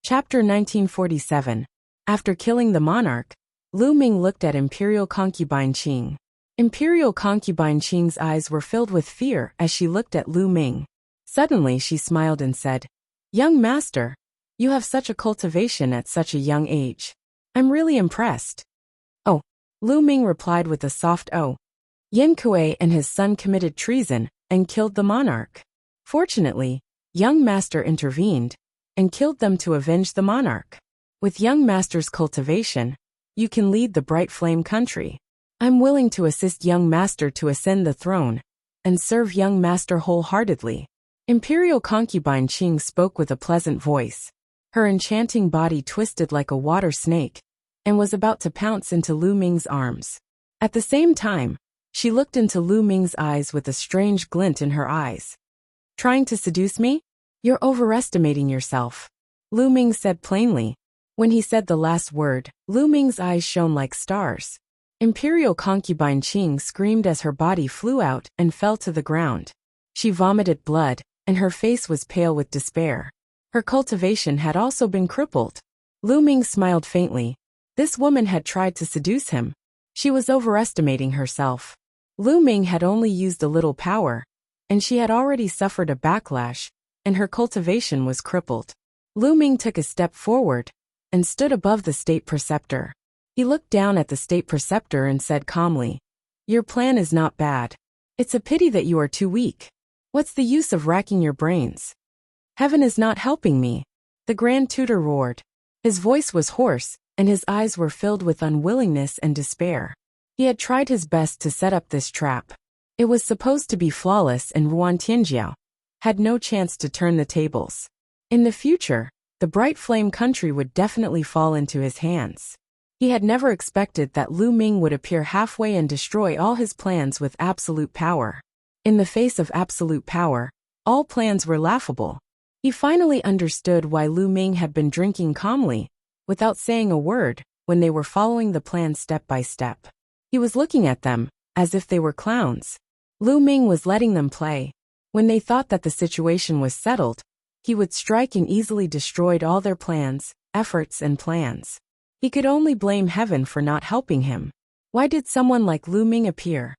Chapter 1947. After killing the monarch, Lu Ming looked at Imperial concubine Qing. Imperial concubine Qing's eyes were filled with fear as she looked at Lu Ming. Suddenly she smiled and said, "Young master, you have such a cultivation at such a young age. I'm really impressed." "Oh," Lu Ming replied with a soft "oh." Yin Kuei and his son committed treason and killed the monarch. Fortunately, young master intervened and killed them to avenge the monarch. With young master's cultivation, you can lead the bright flame country. I'm willing to assist young master to ascend the throne and serve young master wholeheartedly. Imperial concubine Qing spoke with a pleasant voice. Her enchanting body twisted like a water snake and was about to pounce into Lu Ming's arms. At the same time, she looked into Lu Ming's eyes with a strange glint in her eyes. "Trying to seduce me? You're overestimating yourself," Lu Ming said plainly. When he said the last word, Lu Ming's eyes shone like stars. Imperial concubine Qing screamed as her body flew out and fell to the ground. She vomited blood, and her face was pale with despair. Her cultivation had also been crippled. Lu Ming smiled faintly. This woman had tried to seduce him. She was overestimating herself. Lu Ming had only used a little power, and she had already suffered a backlash, and her cultivation was crippled. Lu Ming took a step forward and stood above the state preceptor. He looked down at the state preceptor and said calmly, "Your plan is not bad. It's a pity that you are too weak. What's the use of racking your brains? Heaven is not helping me," the Grand Tutor roared. His voice was hoarse, and his eyes were filled with unwillingness and despair. He had tried his best to set up this trap. It was supposed to be flawless, and Ruan Tianjiao had no chance to turn the tables. In the future, the bright flame country would definitely fall into his hands. He had never expected that Lu Ming would appear halfway and destroy all his plans with absolute power. In the face of absolute power, all plans were laughable. He finally understood why Lu Ming had been drinking calmly, without saying a word, when they were following the plan step by step. He was looking at them, as if they were clowns. Lu Ming was letting them play. When they thought that the situation was settled, he would strike and easily destroyed all their plans, efforts and plans. He could only blame heaven for not helping him. Why did someone like Lu Ming appear?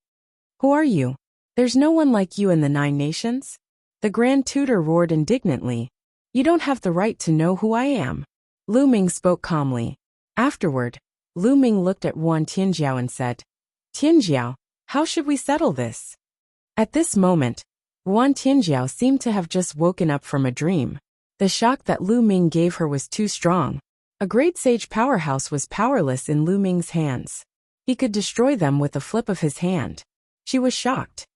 "Who are you? There's no one like you in the 9 nations?" The Grand Tutor roared indignantly. "You don't have the right to know who I am." Lu Ming spoke calmly. Afterward, Lu Ming looked at Ruan Tianjiao and said, "Tianjiao, how should we settle this?" At this moment, Ruan Tianjiao seemed to have just woken up from a dream. The shock that Lu Ming gave her was too strong. A great sage powerhouse was powerless in Lu Ming's hands. He could destroy them with a flip of his hand. She was shocked.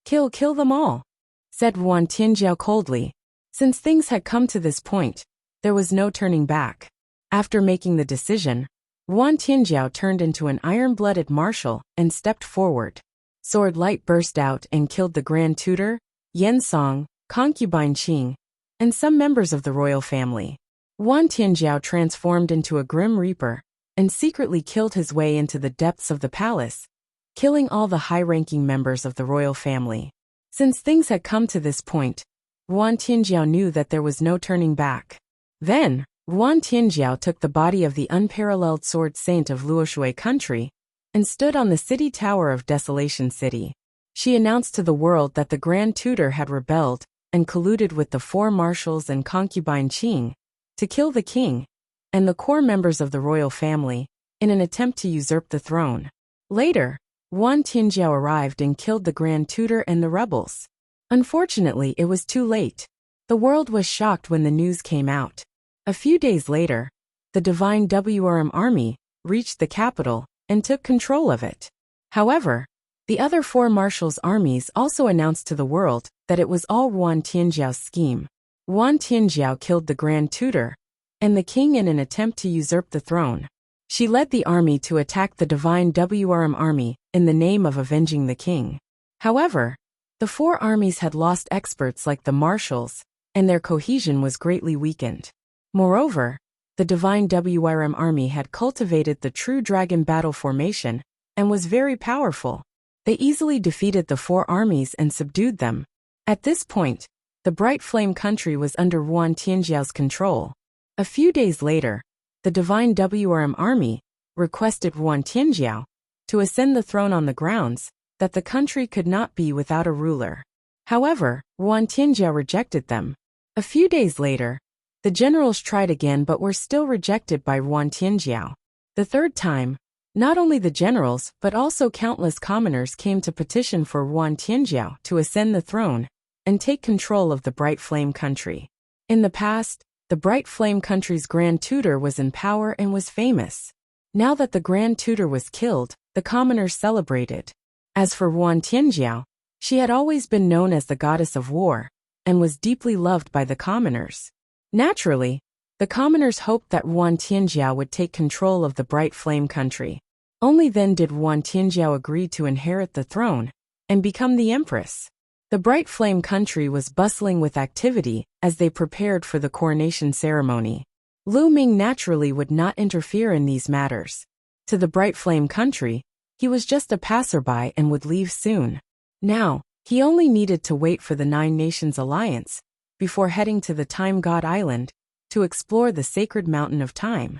Kill them all," said Ruan Tianjiao coldly. Since things had come to this point, there was no turning back. After making the decision, Ruan Tianjiao turned into an iron-blooded marshal and stepped forward. Sword light burst out and killed the Grand Tutor, Yen Song, concubine Qing, and some members of the royal family. Ruan Tianjiao transformed into a grim reaper and secretly killed his way into the depths of the palace, killing all the high-ranking members of the royal family. Since things had come to this point, Ruan Tianjiao knew that there was no turning back. Then, Ruan Tianjiao took the body of the unparalleled sword saint of Luoshui country and stood on the city tower of Desolation City. She announced to the world that the Grand Tutor had rebelled and colluded with the 4 marshals and concubine Qing to kill the king and the core members of the royal family in an attempt to usurp the throne. Later, Ruan Tianjiao arrived and killed the Grand Tutor and the rebels. Unfortunately, it was too late. The world was shocked when the news came out. A few days later, the Divine WRM army reached the capital and took control of it. However, the other 4 marshals' armies also announced to the world that it was all Ruan Tianjiao's scheme. Ruan Tianjiao killed the Grand Tutor and the king in an attempt to usurp the throne. She led the army to attack the Divine WRM army in the name of avenging the king. However, the 4 armies had lost experts like the marshals, and their cohesion was greatly weakened. Moreover, the Divine WRM army had cultivated the true dragon battle formation and was very powerful. They easily defeated the 4 armies and subdued them. At this point, the bright flame country was under Ruan Tianjiao's control. A few days later, the Divine WRM army requested Yuan Tianjiao to ascend the throne on the grounds that the country could not be without a ruler. However, Yuan Tianjiao rejected them. A few days later, the generals tried again but were still rejected by Yuan Tianjiao. The third time, not only the generals but also countless commoners came to petition for Yuan Tianjiao to ascend the throne and take control of the Bright Flame country. In the past, the Bright Flame country's Grand Tutor was in power and was famous. Now that the Grand Tutor was killed, the commoners celebrated. As for Yuan Tianjiao, she had always been known as the goddess of war and was deeply loved by the commoners. Naturally, the commoners hoped that Yuan Tianjiao would take control of the Bright Flame country. Only then did Yuan Tianjiao agree to inherit the throne and become the empress. The Bright Flame country was bustling with activity as they prepared for the coronation ceremony. Lu Ming naturally would not interfere in these matters. To the Bright Flame country, he was just a passerby and would leave soon. Now, he only needed to wait for the Nine Nations Alliance before heading to the Time God Island to explore the sacred mountain of time.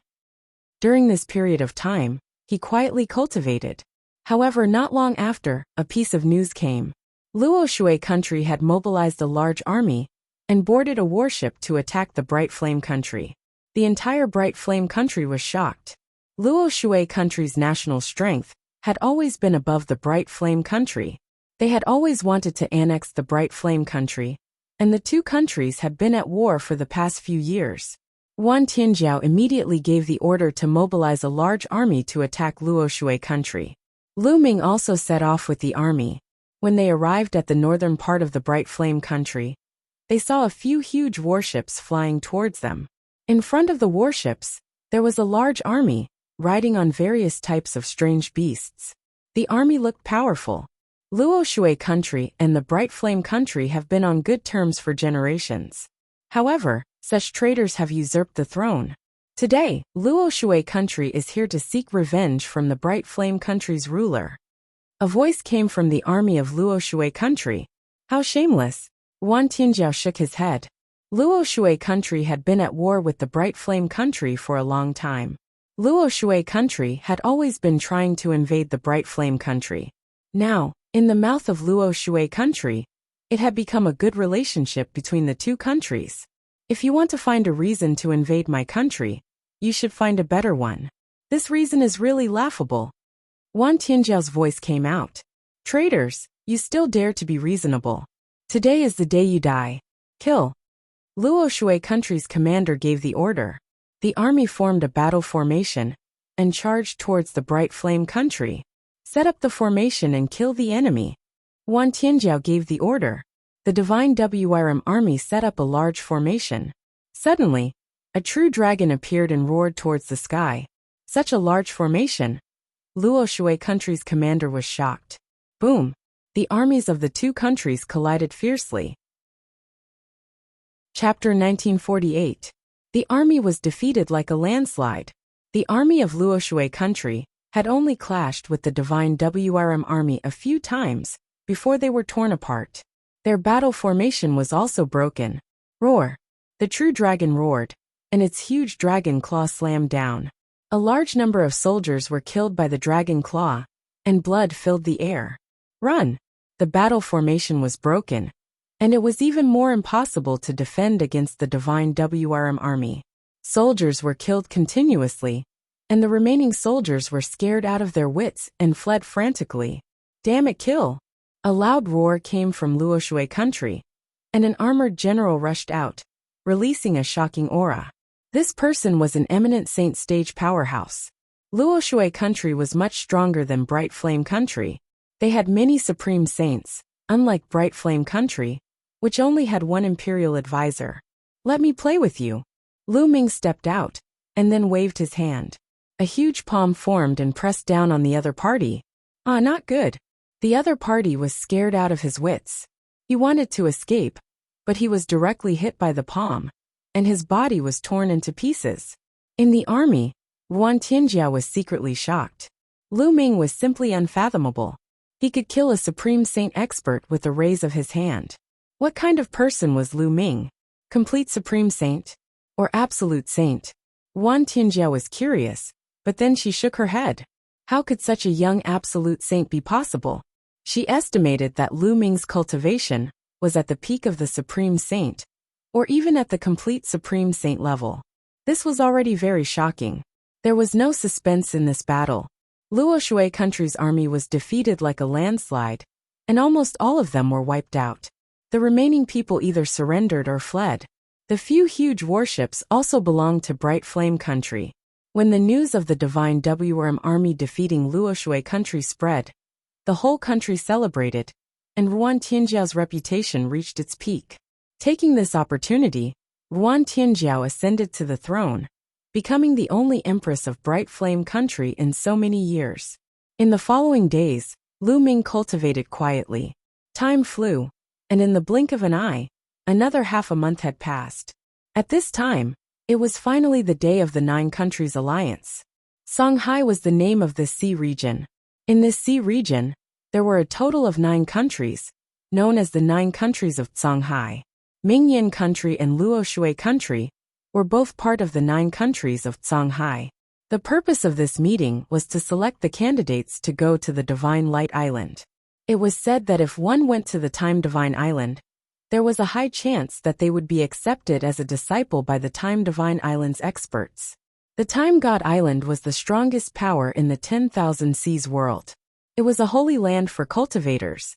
During this period of time, he quietly cultivated. However, not long after, a piece of news came. Luoshui country had mobilized a large army and boarded a warship to attack the Bright Flame country. The entire Bright Flame country was shocked. Luoshui country's national strength had always been above the Bright Flame country. They had always wanted to annex the Bright Flame country, and the two countries had been at war for the past few years. Yuan Tianjiao immediately gave the order to mobilize a large army to attack Luoshui country. Lu Ming also set off with the army. When they arrived at the northern part of the Bright Flame country, they saw a few huge warships flying towards them. In front of the warships, there was a large army, riding on various types of strange beasts. The army looked powerful. Luoshui country and the Bright Flame country have been on good terms for generations. However, such traitors have usurped the throne. Today, Luoshui country is here to seek revenge from the Bright Flame country's ruler. A voice came from the army of Luoshui country. How shameless! Yuan Tianjiao shook his head. Luoshui country had been at war with the Bright Flame country for a long time. Luoshui country had always been trying to invade the Bright Flame country. Now, in the mouth of Luoshui country, it had become a good relationship between the two countries. If you want to find a reason to invade my country, you should find a better one. This reason is really laughable. Yuan Tianjiao's voice came out. Traitors, you still dare to be reasonable. Today is the day you die. Kill. Luoshui country's commander gave the order. The army formed a battle formation and charged towards the Bright Flame country. Set up the formation and kill the enemy. Yuan Tianjiao gave the order. The Divine WRM army set up a large formation. Suddenly, a true dragon appeared and roared towards the sky. Such a large formation. Luoshui country's commander was shocked. Boom! The armies of the two countries collided fiercely. Chapter 1948. The army was defeated like a landslide. The army of Luoshui country had only clashed with the Divine WRM army a few times before they were torn apart. Their battle formation was also broken. Roar! The true dragon roared, and its huge dragon claw slammed down. A large number of soldiers were killed by the dragon claw, and blood filled the air. Run! The battle formation was broken, and it was even more impossible to defend against the Divine WRM army. Soldiers were killed continuously, and the remaining soldiers were scared out of their wits and fled frantically. Damn it, kill! A loud roar came from Luoshui country, and an armored general rushed out, releasing a shocking aura. This person was an eminent saint stage powerhouse. Luoshui country was much stronger than Bright Flame country. They had many supreme saints, unlike Bright Flame country, which only had one imperial advisor. Let me play with you. Lu Ming stepped out, and then waved his hand. A huge palm formed and pressed down on the other party. Not good. The other party was scared out of his wits. He wanted to escape, but he was directly hit by the palm, and his body was torn into pieces. In the army, Yuan Tianjiao was secretly shocked. Lu Ming was simply unfathomable. He could kill a supreme saint expert with the raise of his hand. What kind of person was Lu Ming? Complete supreme saint? or absolute saint? Wan Tianjiao was curious, but then she shook her head. How could such a young absolute saint be possible? She estimated that Lu Ming's cultivation was at the peak of the supreme saint, or even at the complete supreme saint level. This was already very shocking. There was no suspense in this battle. Luoshui country's army was defeated like a landslide, and almost all of them were wiped out. The remaining people either surrendered or fled. The few huge warships also belonged to Bright Flame country. When the news of the Divine Wrm army defeating Luoshui country spread, the whole country celebrated, and Ruan Tianjiao's reputation reached its peak. Taking this opportunity, Ruan Tianjiao ascended to the throne, becoming the only empress of Bright Flame country in so many years. In the following days, Lu Ming cultivated quietly. Time flew, and in the blink of an eye, another half a month had passed. At this time, it was finally the day of the 9 countries alliance. Songhai was the name of this sea region. In this sea region, there were a total of 9 countries, known as the 9 countries of Songhai. Mingyan country and Luoshui country were both part of the 9 countries of Songhai. The purpose of this meeting was to select the candidates to go to the Divine Light Island. It was said that if one went to the Time Divine Island, there was a high chance that they would be accepted as a disciple by the Time Divine Island's experts. The Time God Island was the strongest power in the 10,000 Seas world. It was a holy land for cultivators.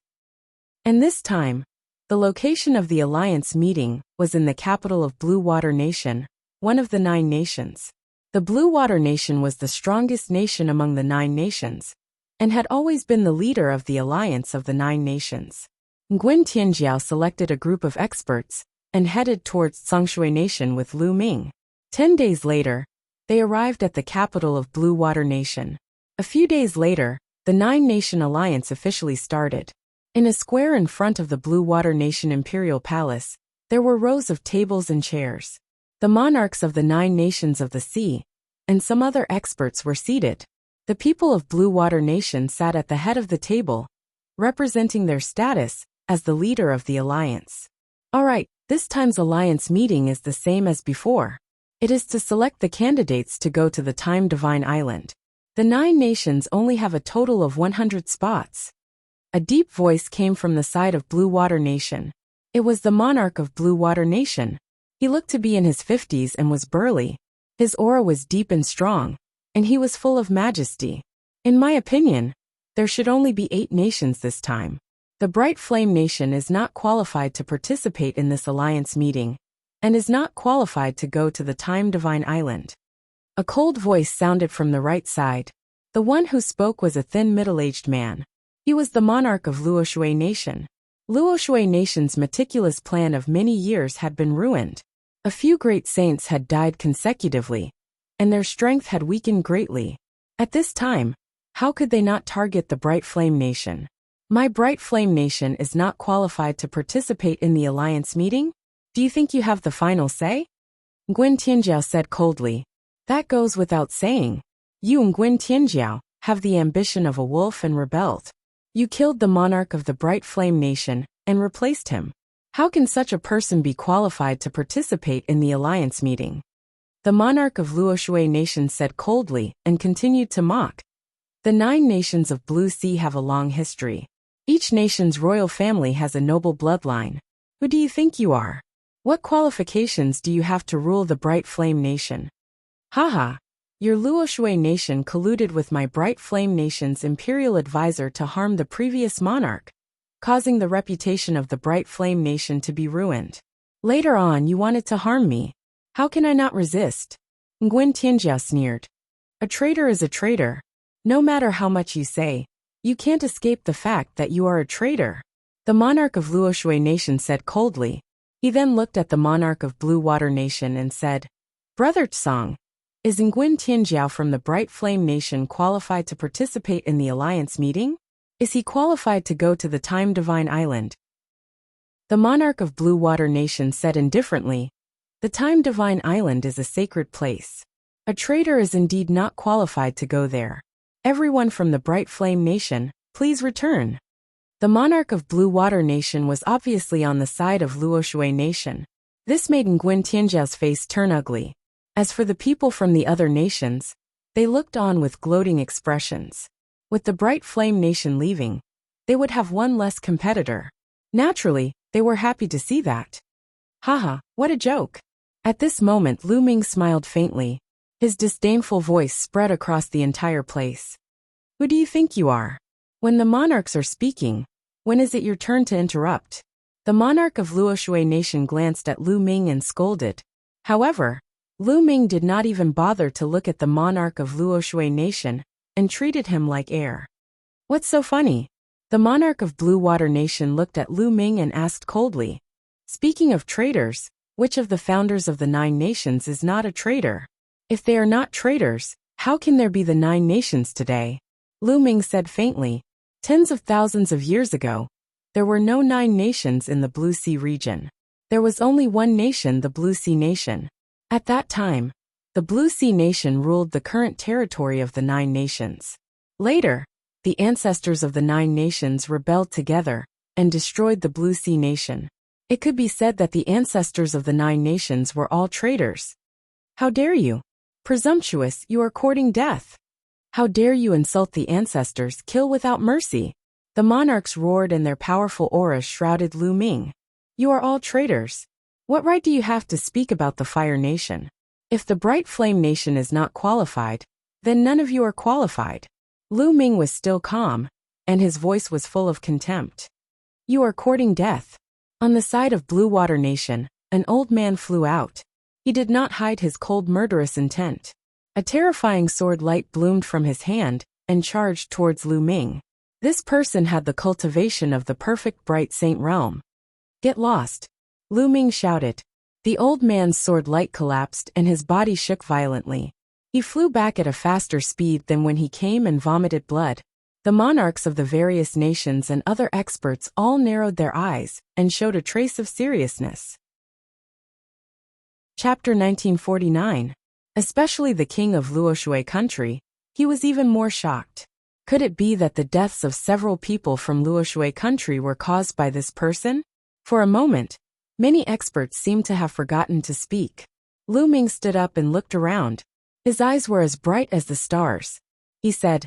And this time, the location of the alliance meeting was in the capital of Blue Water Nation, one of the 9 nations. The Blue Water Nation was the strongest nation among the 9 nations, and had always been the leader of the alliance of the 9 nations. Nguyen Tianjiao selected a group of experts and headed towards Songshui Nation with Lu Ming. 10 days later, they arrived at the capital of Blue Water Nation. A few days later, the 9-nation alliance officially started. In a square in front of the Blue Water Nation Imperial Palace, there were rows of tables and chairs. The monarchs of the 9 nations of the sea and some other experts were seated. The people of Blue Water Nation sat at the head of the table, representing their status as the leader of the alliance. Alright, this time's alliance meeting is the same as before. It is to select the candidates to go to the Time Divine Island. The 9 nations only have a total of 100 spots. A deep voice came from the side of Blue Water Nation. It was the monarch of Blue Water Nation. He looked to be in his 50s and was burly. His aura was deep and strong, and he was full of majesty. In my opinion, there should only be 8 nations this time. The Bright Flame Nation is not qualified to participate in this alliance meeting, and is not qualified to go to the Time Divine Island. A cold voice sounded from the right side. The one who spoke was a thin middle-aged man. He was the monarch of Luoshui Nation. Luoshui Nation's meticulous plan of many years had been ruined. A few great saints had died consecutively, and their strength had weakened greatly. At this time, how could they not target the Bright Flame Nation? My Bright Flame Nation is not qualified to participate in the alliance meeting? Do you think you have the final say? Nguyen Tianjiao said coldly. That goes without saying. You, Nguyen Tianjiao, have the ambition of a wolf and rebelled. You killed the monarch of the Bright Flame Nation and replaced him. How can such a person be qualified to participate in the alliance meeting? The monarch of Luoshui Nation said coldly and continued to mock. The 9 nations of Blue Sea have a long history. Each nation's royal family has a noble bloodline. Who do you think you are? What qualifications do you have to rule the Bright Flame Nation? Haha, your Luoshui Nation colluded with my Bright Flame Nation's imperial advisor to harm the previous monarch, causing the reputation of the Bright Flame Nation to be ruined. Later on you wanted to harm me. How can I not resist? Nguyen Tianjiao sneered. A traitor is a traitor. No matter how much you say, you can't escape the fact that you are a traitor. The monarch of Luoshui Nation said coldly. He then looked at the monarch of Blue Water Nation and said, Brother Tsang, is Nguyen Tianjiao from the Bright Flame Nation qualified to participate in the alliance meeting? Is he qualified to go to the Time Divine Island? The monarch of Blue Water Nation said indifferently, The Time Divine Island is a sacred place. A traitor is indeed not qualified to go there. Everyone from the Bright Flame Nation, please return. The monarch of Blue Water Nation was obviously on the side of Luoshui Nation. This made Nguyen Tianjiao's face turn ugly. As for the people from the other nations, they looked on with gloating expressions. With the bright flame nation leaving, they would have one less competitor. Naturally, they were happy to see that. Haha, what a joke. At this moment Lu Ming smiled faintly. His disdainful voice spread across the entire place. Who do you think you are? When the monarchs are speaking, when is it your turn to interrupt? The monarch of Luoshui nation glanced at Lu Ming and scolded. However, Lu Ming did not even bother to look at the monarch of Luoshui nation and treated him like air. What's so funny? The monarch of Blue Water nation looked at Lu Ming and asked coldly. Speaking of traitors, which of the founders of the 9 nations is not a traitor? If they are not traitors, how can there be the 9 nations today? Lu Ming said faintly. Tens of thousands of years ago, there were no 9 nations in the Blue Sea region. There was only one nation, the Blue Sea nation. At that time, the Blue Sea nation ruled the current territory of the 9 nations. Later, the ancestors of the 9 nations rebelled together and destroyed the Blue Sea nation. It could be said that the ancestors of the 9 nations were all traitors. How dare you? Presumptuous, you are courting death. How dare you insult the ancestors, kill without mercy? The monarchs roared and their powerful auras shrouded Lu Ming. You are all traitors. What right do you have to speak about the Fire Nation? If the Bright Flame Nation is not qualified, then none of you are qualified. Lu Ming was still calm, and his voice was full of contempt. You are courting death. On the side of Blue Water Nation, an old man flew out. He did not hide his cold murderous intent. A terrifying sword light bloomed from his hand and charged towards Lu Ming. This person had the cultivation of the perfect bright saint realm. Get lost. Lu Ming shouted. The old man's sword light collapsed and his body shook violently. He flew back at a faster speed than when he came and vomited blood. The monarchs of the various nations and other experts all narrowed their eyes and showed a trace of seriousness. Chapter 1949. Especially the king of Luoshui country, he was even more shocked. Could it be that the deaths of several people from Luoshui country were caused by this person? For a moment, many experts seemed to have forgotten to speak. Lu Ming stood up and looked around. His eyes were as bright as the stars. He said,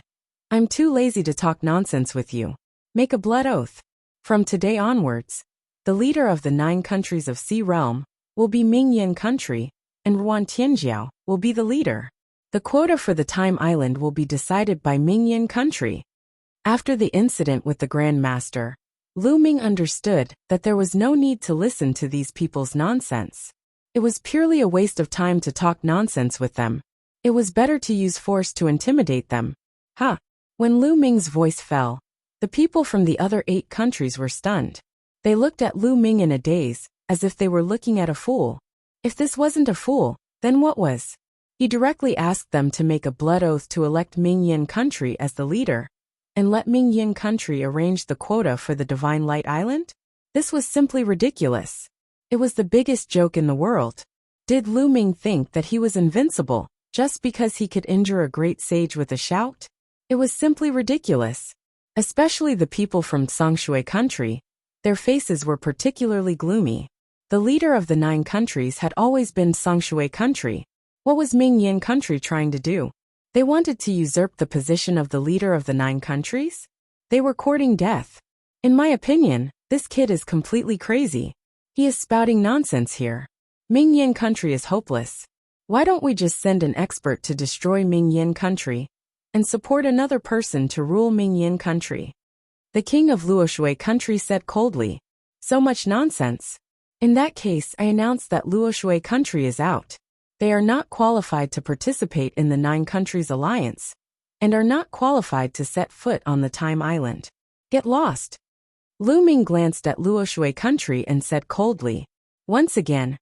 I'm too lazy to talk nonsense with you. Make a blood oath. From today onwards, the leader of the 9 countries of Sea Realm will be Mingyan country, and Ruan Tianjiao will be the leader. The quota for the Time Island will be decided by Mingyan country. After the incident with the Grand Master, Lu Ming understood that there was no need to listen to these people's nonsense. It was purely a waste of time to talk nonsense with them. It was better to use force to intimidate them. Ha! When Lu Ming's voice fell, the people from the other 8 countries were stunned. They looked at Lu Ming in a daze, as if they were looking at a fool. If this wasn't a fool, then what was? He directly asked them to make a blood oath to elect Mingyan country as the leader, and let Mingyan country arrange the quota for the Divine Light Island? This was simply ridiculous. It was the biggest joke in the world. Did Lu Ming think that he was invincible, just because he could injure a great sage with a shout? It was simply ridiculous. Especially the people from Songshui country. Their faces were particularly gloomy. The leader of the 9 countries had always been Songshui country. What was Mingyan country trying to do? They wanted to usurp the position of the leader of the 9 countries? They were courting death. In my opinion, this kid is completely crazy. He is spouting nonsense here. Mingyan country is hopeless. Why don't we just send an expert to destroy Mingyan country and support another person to rule Mingyan country? The king of Luoshui country said coldly. So much nonsense. In that case, I announce that Luoshui country is out. They are not qualified to participate in the 9 countries alliance, and are not qualified to set foot on the Time Island. Get lost. Lu Ming glanced at Luoshui country and said coldly. Once again,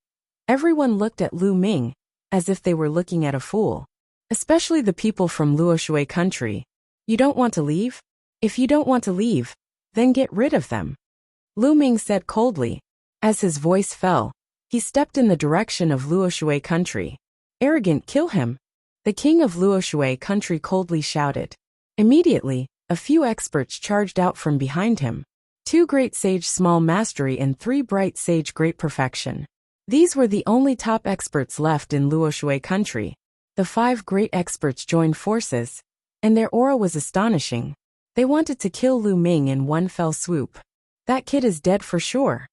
everyone looked at Lu Ming, as if they were looking at a fool. Especially the people from Luoshui country. You don't want to leave? If you don't want to leave, then get rid of them. Lu Ming said coldly. As his voice fell, he stepped in the direction of Luoshui country. Arrogant, kill him. The king of Luoshui country coldly shouted. Immediately, a few experts charged out from behind him. 2 great sage small mastery and 3 bright sage great perfection. These were the only top experts left in Luoshui country. The 5 great experts joined forces, and their aura was astonishing. They wanted to kill Lu Ming in one fell swoop. That kid is dead for sure.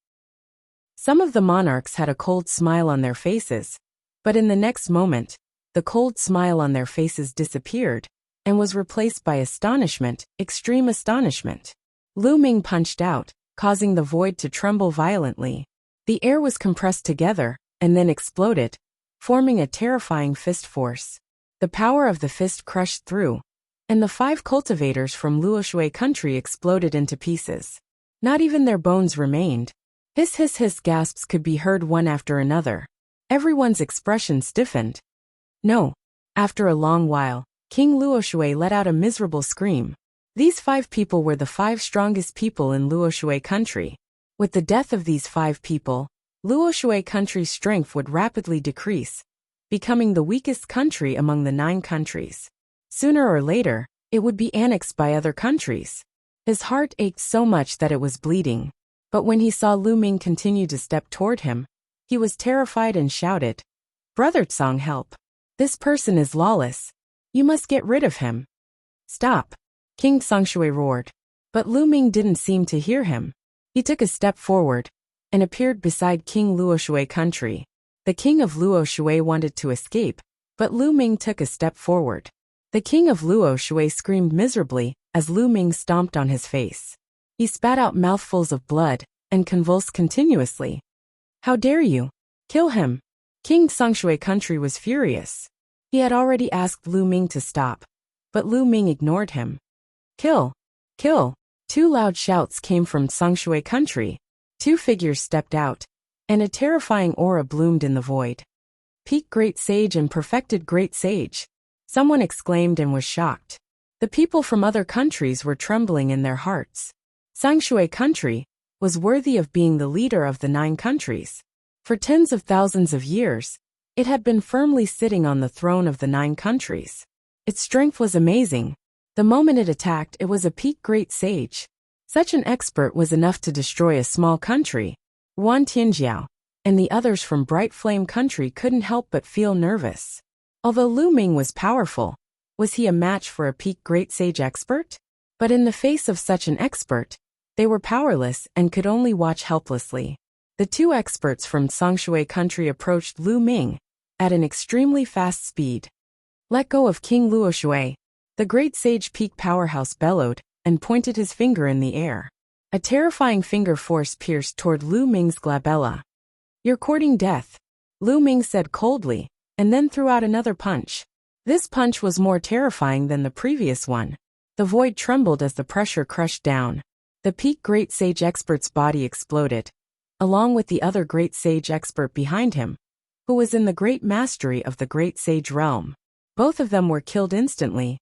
Some of the monarchs had a cold smile on their faces, but in the next moment, the cold smile on their faces disappeared and was replaced by astonishment, extreme astonishment. Lu Ming punched out, causing the void to tremble violently. The air was compressed together and then exploded, forming a terrifying fist force. The power of the fist crushed through, and the 5 cultivators from Luoshui country exploded into pieces. Not even their bones remained. Hiss hiss hiss gasps could be heard one after another. Everyone's expression stiffened. No. After a long while, King Luoshui let out a miserable scream. These 5 people were the 5 strongest people in Luoshui country. With the death of these 5 people, Luoshui country's strength would rapidly decrease, becoming the weakest country among the 9 countries. Sooner or later, it would be annexed by other countries. His heart ached so much that it was bleeding. But when he saw Lu Ming continue to step toward him, he was terrified and shouted, "Brother Tsang, help! This person is lawless. You must get rid of him." "Stop!" King Sangshui roared. But Lu Ming didn't seem to hear him. He took a step forward and appeared beside King Luoshui country. The king of Luoshui wanted to escape, but Lu Ming took a step forward. The king of Luoshui screamed miserably as Lu Ming stomped on his face. He spat out mouthfuls of blood and convulsed continuously. "How dare you? Kill him!" King Sangshui country was furious. He had already asked Lu Ming to stop, but Lu Ming ignored him. "Kill! Kill!" 2 loud shouts came from Sangshui country. 2 figures stepped out, and a terrifying aura bloomed in the void. "Peak Great Sage and Perfected Great Sage!" Someone exclaimed and was shocked. The people from other countries were trembling in their hearts. Sangshui country was worthy of being the leader of the 9 countries. For tens of thousands of years, it had been firmly sitting on the throne of the 9 countries. Its strength was amazing. The moment it attacked, it was a peak great sage. Such an expert was enough to destroy a small country. Wan Tianjiao and the others from Bright Flame country couldn't help but feel nervous. Although Lu Ming was powerful, was he a match for a peak great sage expert? But in the face of such an expert, they were powerless and could only watch helplessly. The 2 experts from Sangshui country approached Lu Ming at an extremely fast speed. "Let go of King Luoshui!" The great sage peak powerhouse bellowed and pointed his finger in the air. A terrifying finger force pierced toward Lu Ming's glabella. "You're courting death," Lu Ming said coldly, and then threw out another punch. This punch was more terrifying than the previous one. The void trembled as the pressure crushed down. The peak great sage expert's body exploded, along with the other great sage expert behind him, who was in the great mastery of the great sage realm. Both of them were killed instantly.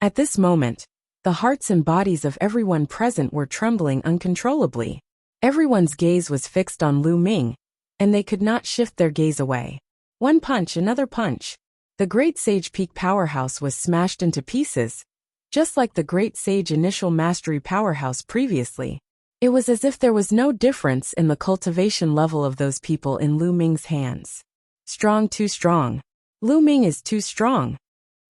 At this moment, the hearts and bodies of everyone present were trembling uncontrollably. Everyone's gaze was fixed on Lu Ming, and they could not shift their gaze away. One punch, another punch. The great sage peak powerhouse was smashed into pieces, just like the great sage initial mastery powerhouse previously. It was as if there was no difference in the cultivation level of those people in Lu Ming's hands. Strong, too strong. Lu Ming is too strong.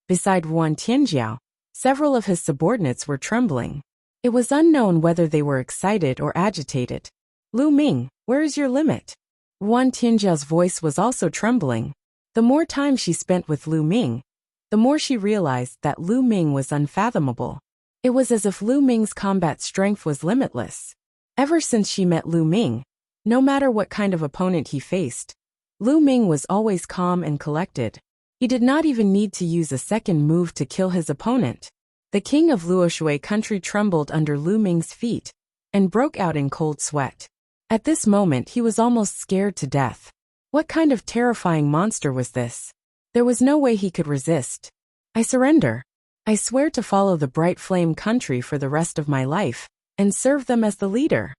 Beside Wan Tianjiao, several of his subordinates were trembling. It was unknown whether they were excited or agitated. "Lu Ming, where is your limit?" Wan Tianjiao's voice was also trembling. The more time she spent with Lu Ming, the more she realized that Lu Ming was unfathomable. It was as if Lu Ming's combat strength was limitless. Ever since she met Lu Ming, no matter what kind of opponent he faced, Lu Ming was always calm and collected. He did not even need to use a second move to kill his opponent. The king of Luoshui country trembled under Lu Ming's feet and broke out in cold sweat. At this moment he was almost scared to death. What kind of terrifying monster was this? There was no way he could resist. "I surrender. I swear to follow the Bright Flame country for the rest of my life and serve them as the leader."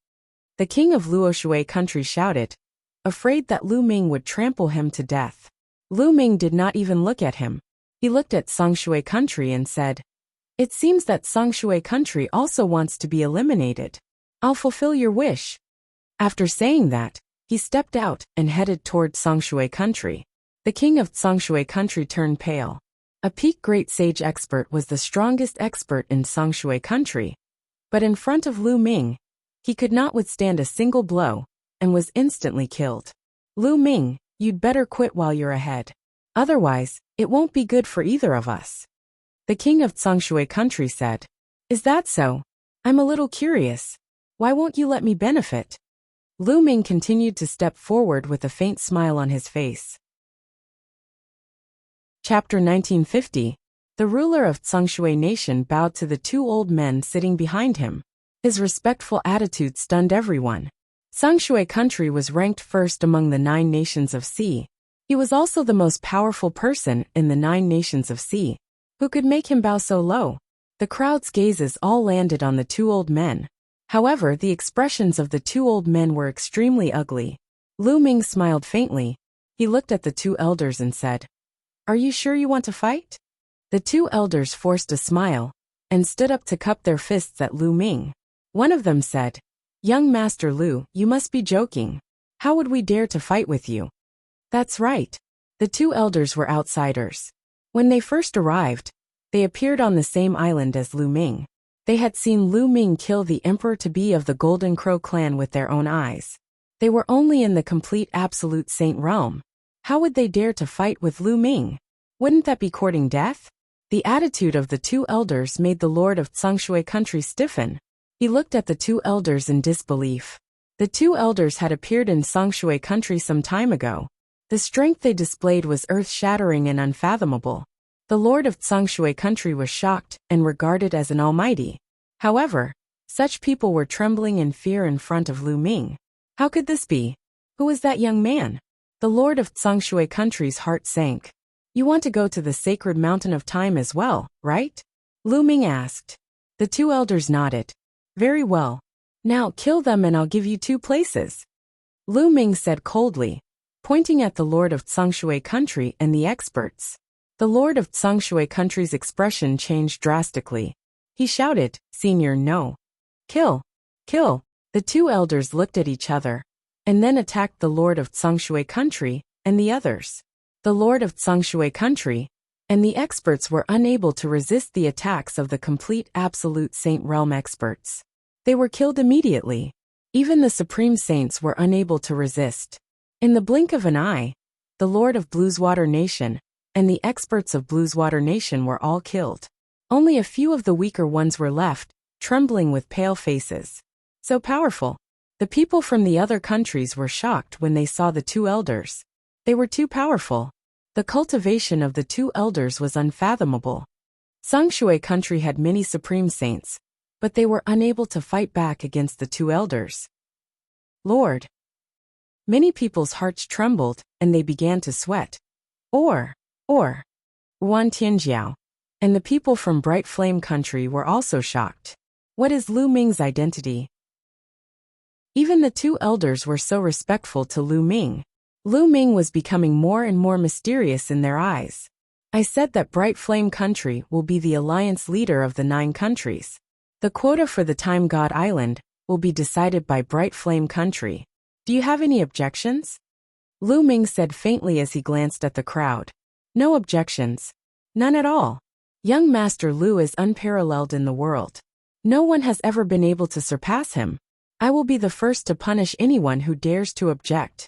The king of Luoshui country shouted, afraid that Lu Ming would trample him to death. Lu Ming did not even look at him. He looked at Sangshui country and said, "It seems that Sangshui country also wants to be eliminated. I'll fulfill your wish." After saying that, He stepped out and headed toward Songshui country. The king of Songshui country turned pale. A peak great sage expert was the strongest expert in Songshui country. But in front of Lu Ming, he could not withstand a single blow, and was instantly killed. Lu Ming, you'd better quit while you're ahead. Otherwise, it won't be good for either of us. The king of Songshui country said. Is that so? I'm a little curious. Why won't you let me benefit? Lu Ming continued to step forward with a faint smile on his face. Chapter 1950. The ruler of Songshui nation bowed to the two old men sitting behind him. His respectful attitude stunned everyone. Songshui country was ranked first among the 9 nations of Sea. He was also the most powerful person in the 9 nations of Sea. Who could make him bow so low? The crowd's gazes all landed on the two old men. However, the expressions of the two old men were extremely ugly. Lu Ming smiled faintly. He looked at the two elders and said, Are you sure you want to fight? The two elders forced a smile, and stood up to cup their fists at Lu Ming. One of them said, Young Master Lu, you must be joking. How would we dare to fight with you? That's right. The two elders were outsiders. When they first arrived, they appeared on the same island as Lu Ming. They had seen Lu Ming kill the emperor-to-be of the Golden Crow clan with their own eyes. They were only in the complete absolute saint realm. How would they dare to fight with Lu Ming? Wouldn't that be courting death? The attitude of the two elders made the lord of Songshui country stiffen. He looked at the two elders in disbelief. The two elders had appeared in Songshui country some time ago. The strength they displayed was earth-shattering and unfathomable. The lord of Songshui country was shocked and regarded as an almighty. However, such people were trembling in fear in front of Lu Ming. How could this be? Who was that young man? The lord of Songshui country's heart sank. You want to go to the sacred mountain of time as well, right? Lu Ming asked. The two elders nodded. Very well. Now kill them and I'll give you 2 places. Lu Ming said coldly, pointing at the lord of Songshui country and the experts. The lord of Songshui country's expression changed drastically. He shouted, Senior, no. Kill. Kill. The two elders looked at each other, and then attacked the lord of Songshui country and the others. The lord of Songshui country and the experts were unable to resist the attacks of the complete absolute saint realm experts. They were killed immediately. Even the supreme saints were unable to resist. In the blink of an eye, the lord of Blueswater Nation and the experts of Blueswater Nation were all killed. Only a few of the weaker ones were left, trembling with pale faces. So powerful. The people from the other countries were shocked when they saw the two elders. They were too powerful. The cultivation of the two elders was unfathomable. Songshui country had many supreme saints, but they were unable to fight back against the two elders. Lord. Many people's hearts trembled, and they began to sweat. Wan Tianjiao. And the people from Bright Flame country were also shocked. What is Lu Ming's identity? Even the two elders were so respectful to Lu Ming. Lu Ming was becoming more and more mysterious in their eyes. I said that Bright Flame country will be the alliance leader of the 9 countries. The quota for the Time God Island will be decided by Bright Flame country. Do you have any objections? Lu Ming said faintly as he glanced at the crowd. No objections. None at all. Young Master Lu is unparalleled in the world. No one has ever been able to surpass him. I will be the first to punish anyone who dares to object.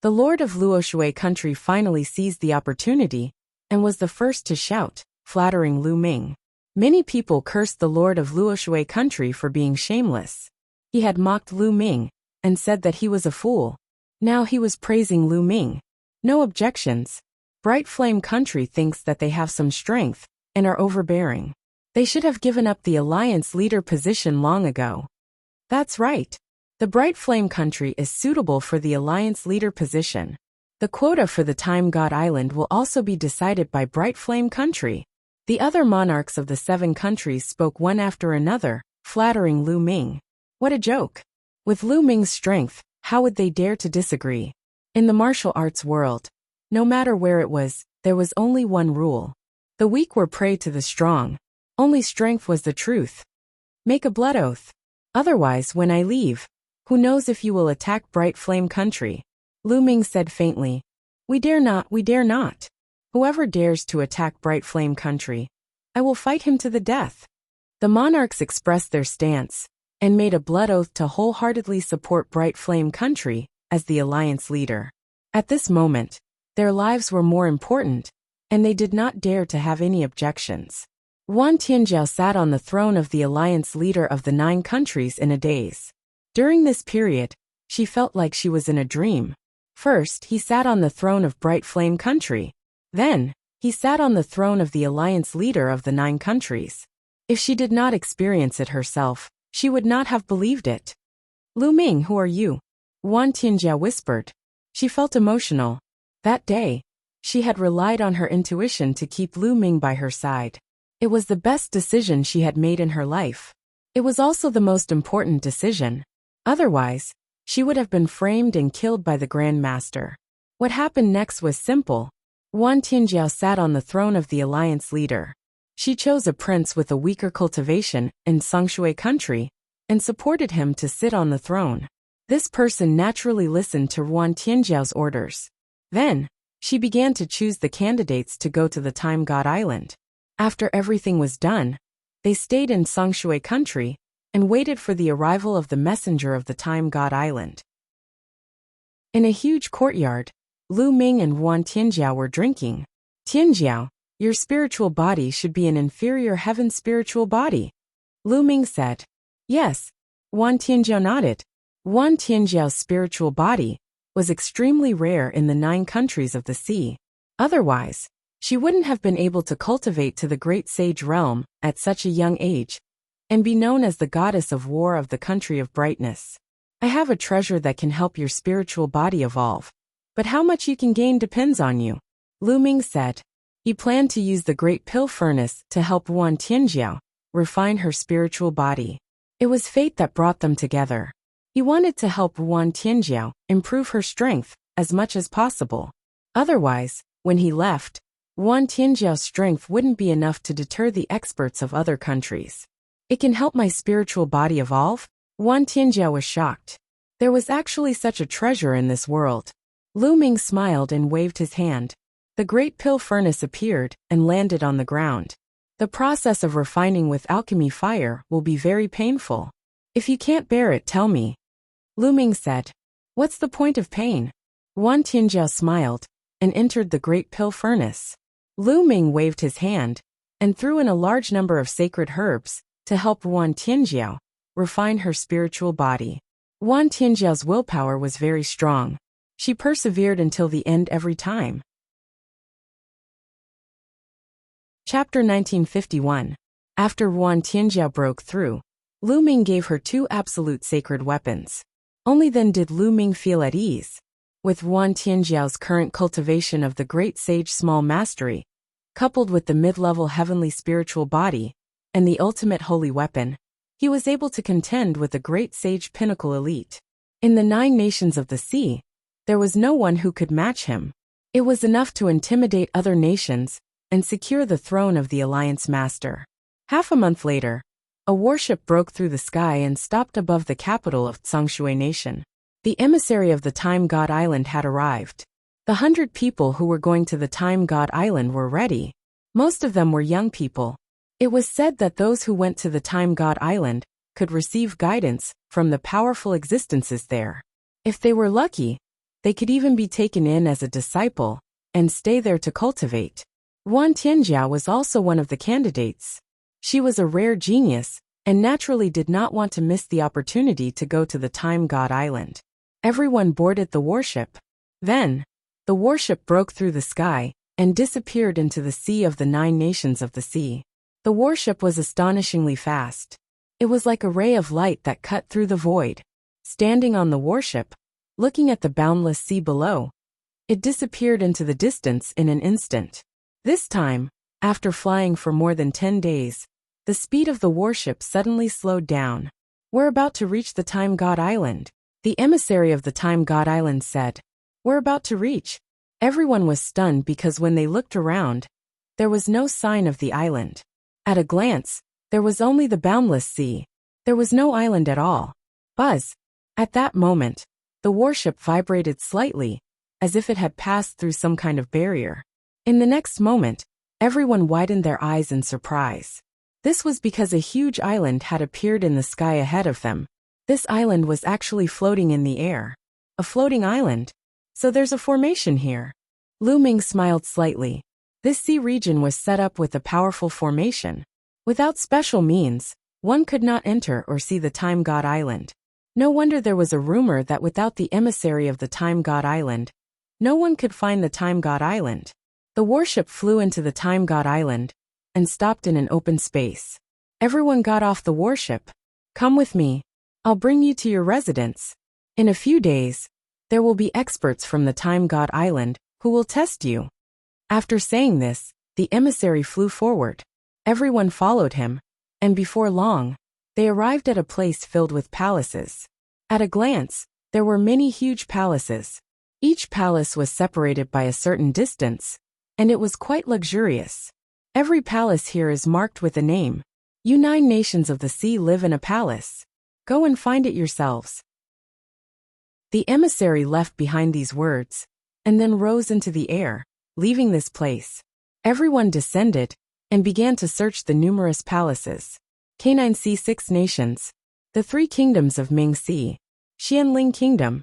The lord of Luoshui country finally seized the opportunity, and was the first to shout, flattering Lu Ming. Many people cursed the lord of Luoshui country for being shameless. He had mocked Lu Ming, and said that he was a fool. Now he was praising Lu Ming. No objections. Bright Flame country thinks that they have some strength, and are overbearing. They should have given up the alliance leader position long ago. That's right. The Bright Flame country is suitable for the alliance leader position. The quota for the Time God Island will also be decided by Bright Flame country. The other monarchs of the 7 countries spoke one after another, flattering Lu Ming. What a joke. With Lu Ming's strength, how would they dare to disagree? In the martial arts world, no matter where it was, there was only one rule. The weak were prey to the strong. Only strength was the truth. Make a blood oath. Otherwise, when I leave, Who knows if you will attack Bright Flame Country? Lu Ming said faintly. We dare not, we dare not. Whoever dares to attack Bright Flame Country, I will fight him to the death. The monarchs expressed their stance and made a blood oath to wholeheartedly support Bright Flame Country as the alliance leader. At this moment, their lives were more important, and they did not dare to have any objections. Wan Tianjiao sat on the throne of the alliance leader of the 9 countries in a daze. During this period, she felt like she was in a dream. First, he sat on the throne of Bright Flame Country. Then, he sat on the throne of the alliance leader of the 9 countries. If she did not experience it herself, she would not have believed it. Lu Ming, who are you? Wan Tianjiao whispered. She felt emotional. That day, she had relied on her intuition to keep Lu Ming by her side. It was the best decision she had made in her life. It was also the most important decision. Otherwise, she would have been framed and killed by the Grand Master. What happened next was simple. Wan Tianjiao sat on the throne of the alliance leader. She chose a prince with a weaker cultivation in Songshui country and supported him to sit on the throne. This person naturally listened to Wan Tianjiao's orders. Then, she began to choose the candidates to go to the Time God Island. After everything was done, they stayed in Songshui country and waited for the arrival of the messenger of the Time God Island. In a huge courtyard, Lu Ming and Wan Tianjiao were drinking. Tianjiao, your spiritual body should be an inferior heaven spiritual body. Lu Ming said. Yes. Wan Tianjiao nodded. Wan Tianjiao's spiritual body was extremely rare in the 9 countries of the sea. Otherwise, she wouldn't have been able to cultivate to the great sage realm at such a young age and be known as the goddess of war of the country of brightness. I have a treasure that can help your spiritual body evolve, but how much you can gain depends on you. Lu Ming said. He planned to use the great pill furnace to help Wan Tianjiao refine her spiritual body. It was fate that brought them together. He wanted to help Wan Tianjiao improve her strength as much as possible. Otherwise, when he left, Wan Tianjiao's strength wouldn't be enough to deter the experts of other countries. It can help my spiritual body evolve? Wan Tianjiao was shocked. There was actually such a treasure in this world. Lu Ming smiled and waved his hand. The great pill furnace appeared and landed on the ground. The process of refining with alchemy fire will be very painful. If you can't bear it, tell me. Lu Ming said. What's the point of pain? Wan Tianjiao smiled and entered the great pill furnace. Lu Ming waved his hand and threw in a large number of sacred herbs to help Wan Tianjiao refine her spiritual body. Wan Tianjiao's willpower was very strong. She persevered until the end every time. Chapter 1951. After Wan Tianjiao broke through, Lu Ming gave her 2 absolute sacred weapons. Only then did Lu Ming feel at ease. With Wan Tianjiao's current cultivation of the great sage small mastery, coupled with the mid-level heavenly spiritual body, and the ultimate holy weapon, he was able to contend with the great sage pinnacle elite. In the 9 nations of the sea, there was no one who could match him. It was enough to intimidate other nations and secure the throne of the Alliance Master. Half a month later, a warship broke through the sky and stopped above the capital of Tsongshui Nation. The emissary of the Time God Island had arrived. The 100 people who were going to the Time God Island were ready. Most of them were young people. It was said that those who went to the Time God Island could receive guidance from the powerful existences there. If they were lucky, they could even be taken in as a disciple and stay there to cultivate. Wan Tianjiao was also one of the candidates. She was a rare genius and naturally did not want to miss the opportunity to go to the Time God Island. Everyone boarded the warship. Then, the warship broke through the sky and disappeared into the sea of the 9 nations of the sea. The warship was astonishingly fast. It was like a ray of light that cut through the void. Standing on the warship, looking at the boundless sea below, it disappeared into the distance in an instant. This time, after flying for more than 10 days, the speed of the warship suddenly slowed down. We're about to reach the Time God Island, the emissary of the Time God Island said. We're about to reach. Everyone was stunned because when they looked around, there was no sign of the island. At a glance, there was only the boundless sea. There was no island at all. Buzz! At that moment, the warship vibrated slightly, as if it had passed through some kind of barrier. In the next moment, everyone widened their eyes in surprise. This was because a huge island had appeared in the sky ahead of them. This island was actually floating in the air. A floating island? So there's a formation here. Lu Ming smiled slightly. This sea region was set up with a powerful formation. Without special means, one could not enter or see the Time God Island. No wonder there was a rumor that without the emissary of the Time God Island, no one could find the Time God Island. The warship flew into the Time God Island and stopped in an open space. Everyone got off the warship. Come with me. I'll bring you to your residence. In a few days, there will be experts from the Time God Island who will test you. After saying this, the emissary flew forward. Everyone followed him, and before long, they arrived at a place filled with palaces. At a glance, there were many huge palaces. Each palace was separated by a certain distance, and it was quite luxurious. Every palace here is marked with a name. You 9 nations of the sea live in a palace. Go and find it yourselves. The emissary left behind these words, and then rose into the air, leaving this place. Everyone descended, and began to search the numerous palaces. Canine Sea 6 nations. The 3 kingdoms of Ming Sea. Xianling Kingdom.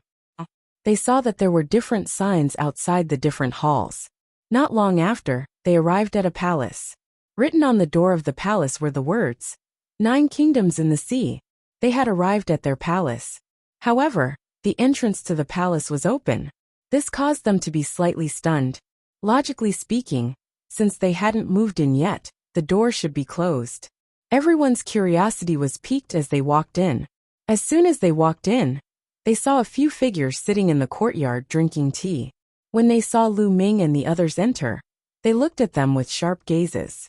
They saw that there were different signs outside the different halls. Not long after, they arrived at a palace. Written on the door of the palace were the words, 9 kingdoms in the sea. They had arrived at their palace. However, the entrance to the palace was open. This caused them to be slightly stunned. Logically speaking, since they hadn't moved in yet, the door should be closed. Everyone's curiosity was piqued as they walked in. As soon as they walked in, they saw a few figures sitting in the courtyard drinking tea. When they saw Lu Ming and the others enter, they looked at them with sharp gazes.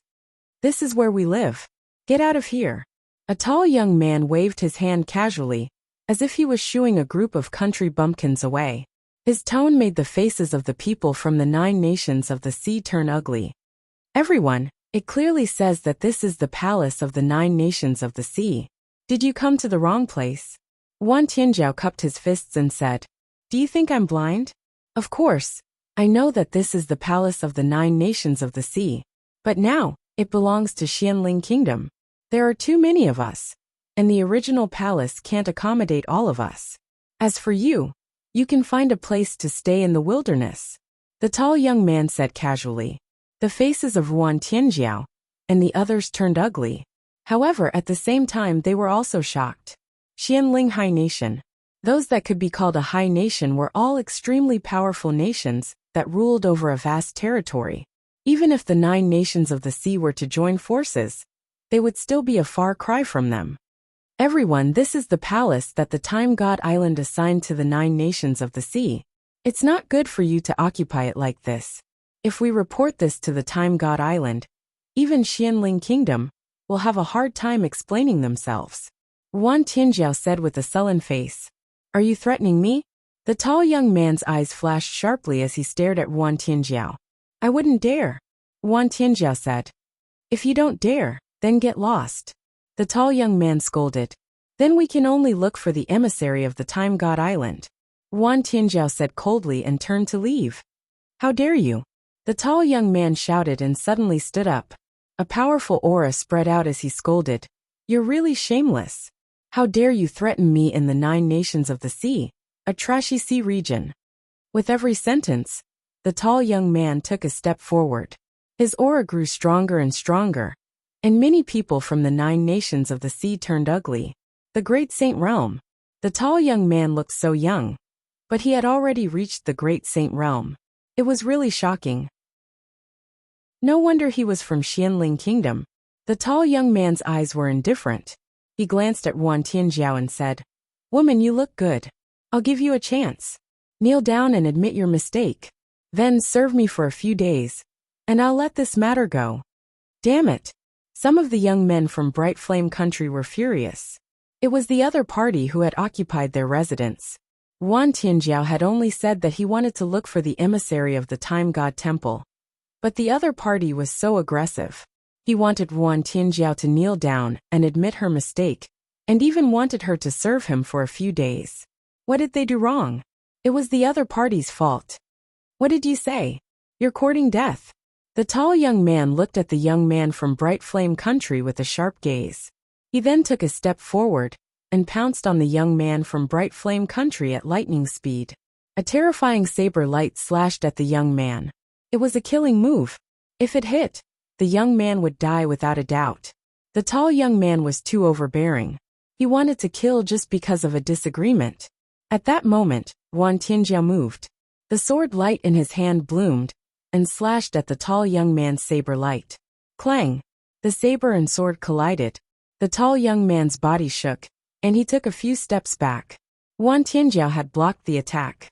This is where we live. Get out of here. A tall young man waved his hand casually, as if he was shooing a group of country bumpkins away. His tone made the faces of the people from the 9 nations of the sea turn ugly. Everyone, it clearly says that this is the palace of the 9 nations of the sea. Did you come to the wrong place? Wan Tianjiao cupped his fists and said, Do you think I'm blind? Of course, I know that this is the palace of the 9 nations of the sea. But now, it belongs to Xianling Kingdom. There are too many of us, and the original palace can't accommodate all of us. As for you, you can find a place to stay in the wilderness. The tall young man said casually. The faces of Wan Tianjiao and the others turned ugly. However, at the same time they were also shocked. Xianling High Nation. Those that could be called a high nation were all extremely powerful nations that ruled over a vast territory. Even if the 9 nations of the sea were to join forces, they would still be a far cry from them. Everyone, this is the palace that the Time God Island assigned to the 9 nations of the sea. It's not good for you to occupy it like this. If we report this to the Time God Island, even Xianling Kingdom will have a hard time explaining themselves. Wan Tianjiao said with a sullen face. Are you threatening me? The tall young man's eyes flashed sharply as he stared at Wan Tianjiao. I wouldn't dare. Wan Tianjiao said. If you don't dare, then get lost. The tall young man scolded. Then we can only look for the emissary of the Time God Island. Wan Tianjiao said coldly and turned to leave. How dare you? The tall young man shouted and suddenly stood up. A powerful aura spread out as he scolded. You're really shameless. How dare you threaten me in the 9 nations of the sea, a trashy sea region. With every sentence, the tall young man took a step forward. His aura grew stronger and stronger, and many people from the 9 nations of the sea turned ugly. The Great Saint Realm. The tall young man looked so young, but he had already reached the Great Saint Realm. It was really shocking. No wonder he was from Xianling Kingdom. The tall young man's eyes were indifferent. He glanced at Wan Tianjiao and said, Woman, you look good. I'll give you a chance. Kneel down and admit your mistake. Then serve me for a few days, and I'll let this matter go. Damn it. Some of the young men from Bright Flame Country were furious. It was the other party who had occupied their residence. Wan Tianjiao had only said that he wanted to look for the emissary of the Time God Temple. But the other party was so aggressive. He wanted Wan Tianjiao to kneel down and admit her mistake, and even wanted her to serve him for a few days. What did they do wrong? It was the other party's fault. What did you say? You're courting death. The tall young man looked at the young man from Bright Flame Country with a sharp gaze. He then took a step forward and pounced on the young man from Bright Flame Country at lightning speed. A terrifying saber light slashed at the young man. It was a killing move. If it hit, the young man would die without a doubt. The tall young man was too overbearing. He wanted to kill just because of a disagreement. At that moment, Wan Tianjiao moved. The sword light in his hand bloomed and slashed at the tall young man's saber light. Clang! The saber and sword collided. The tall young man's body shook, and he took a few steps back. Wan Tianjiao had blocked the attack.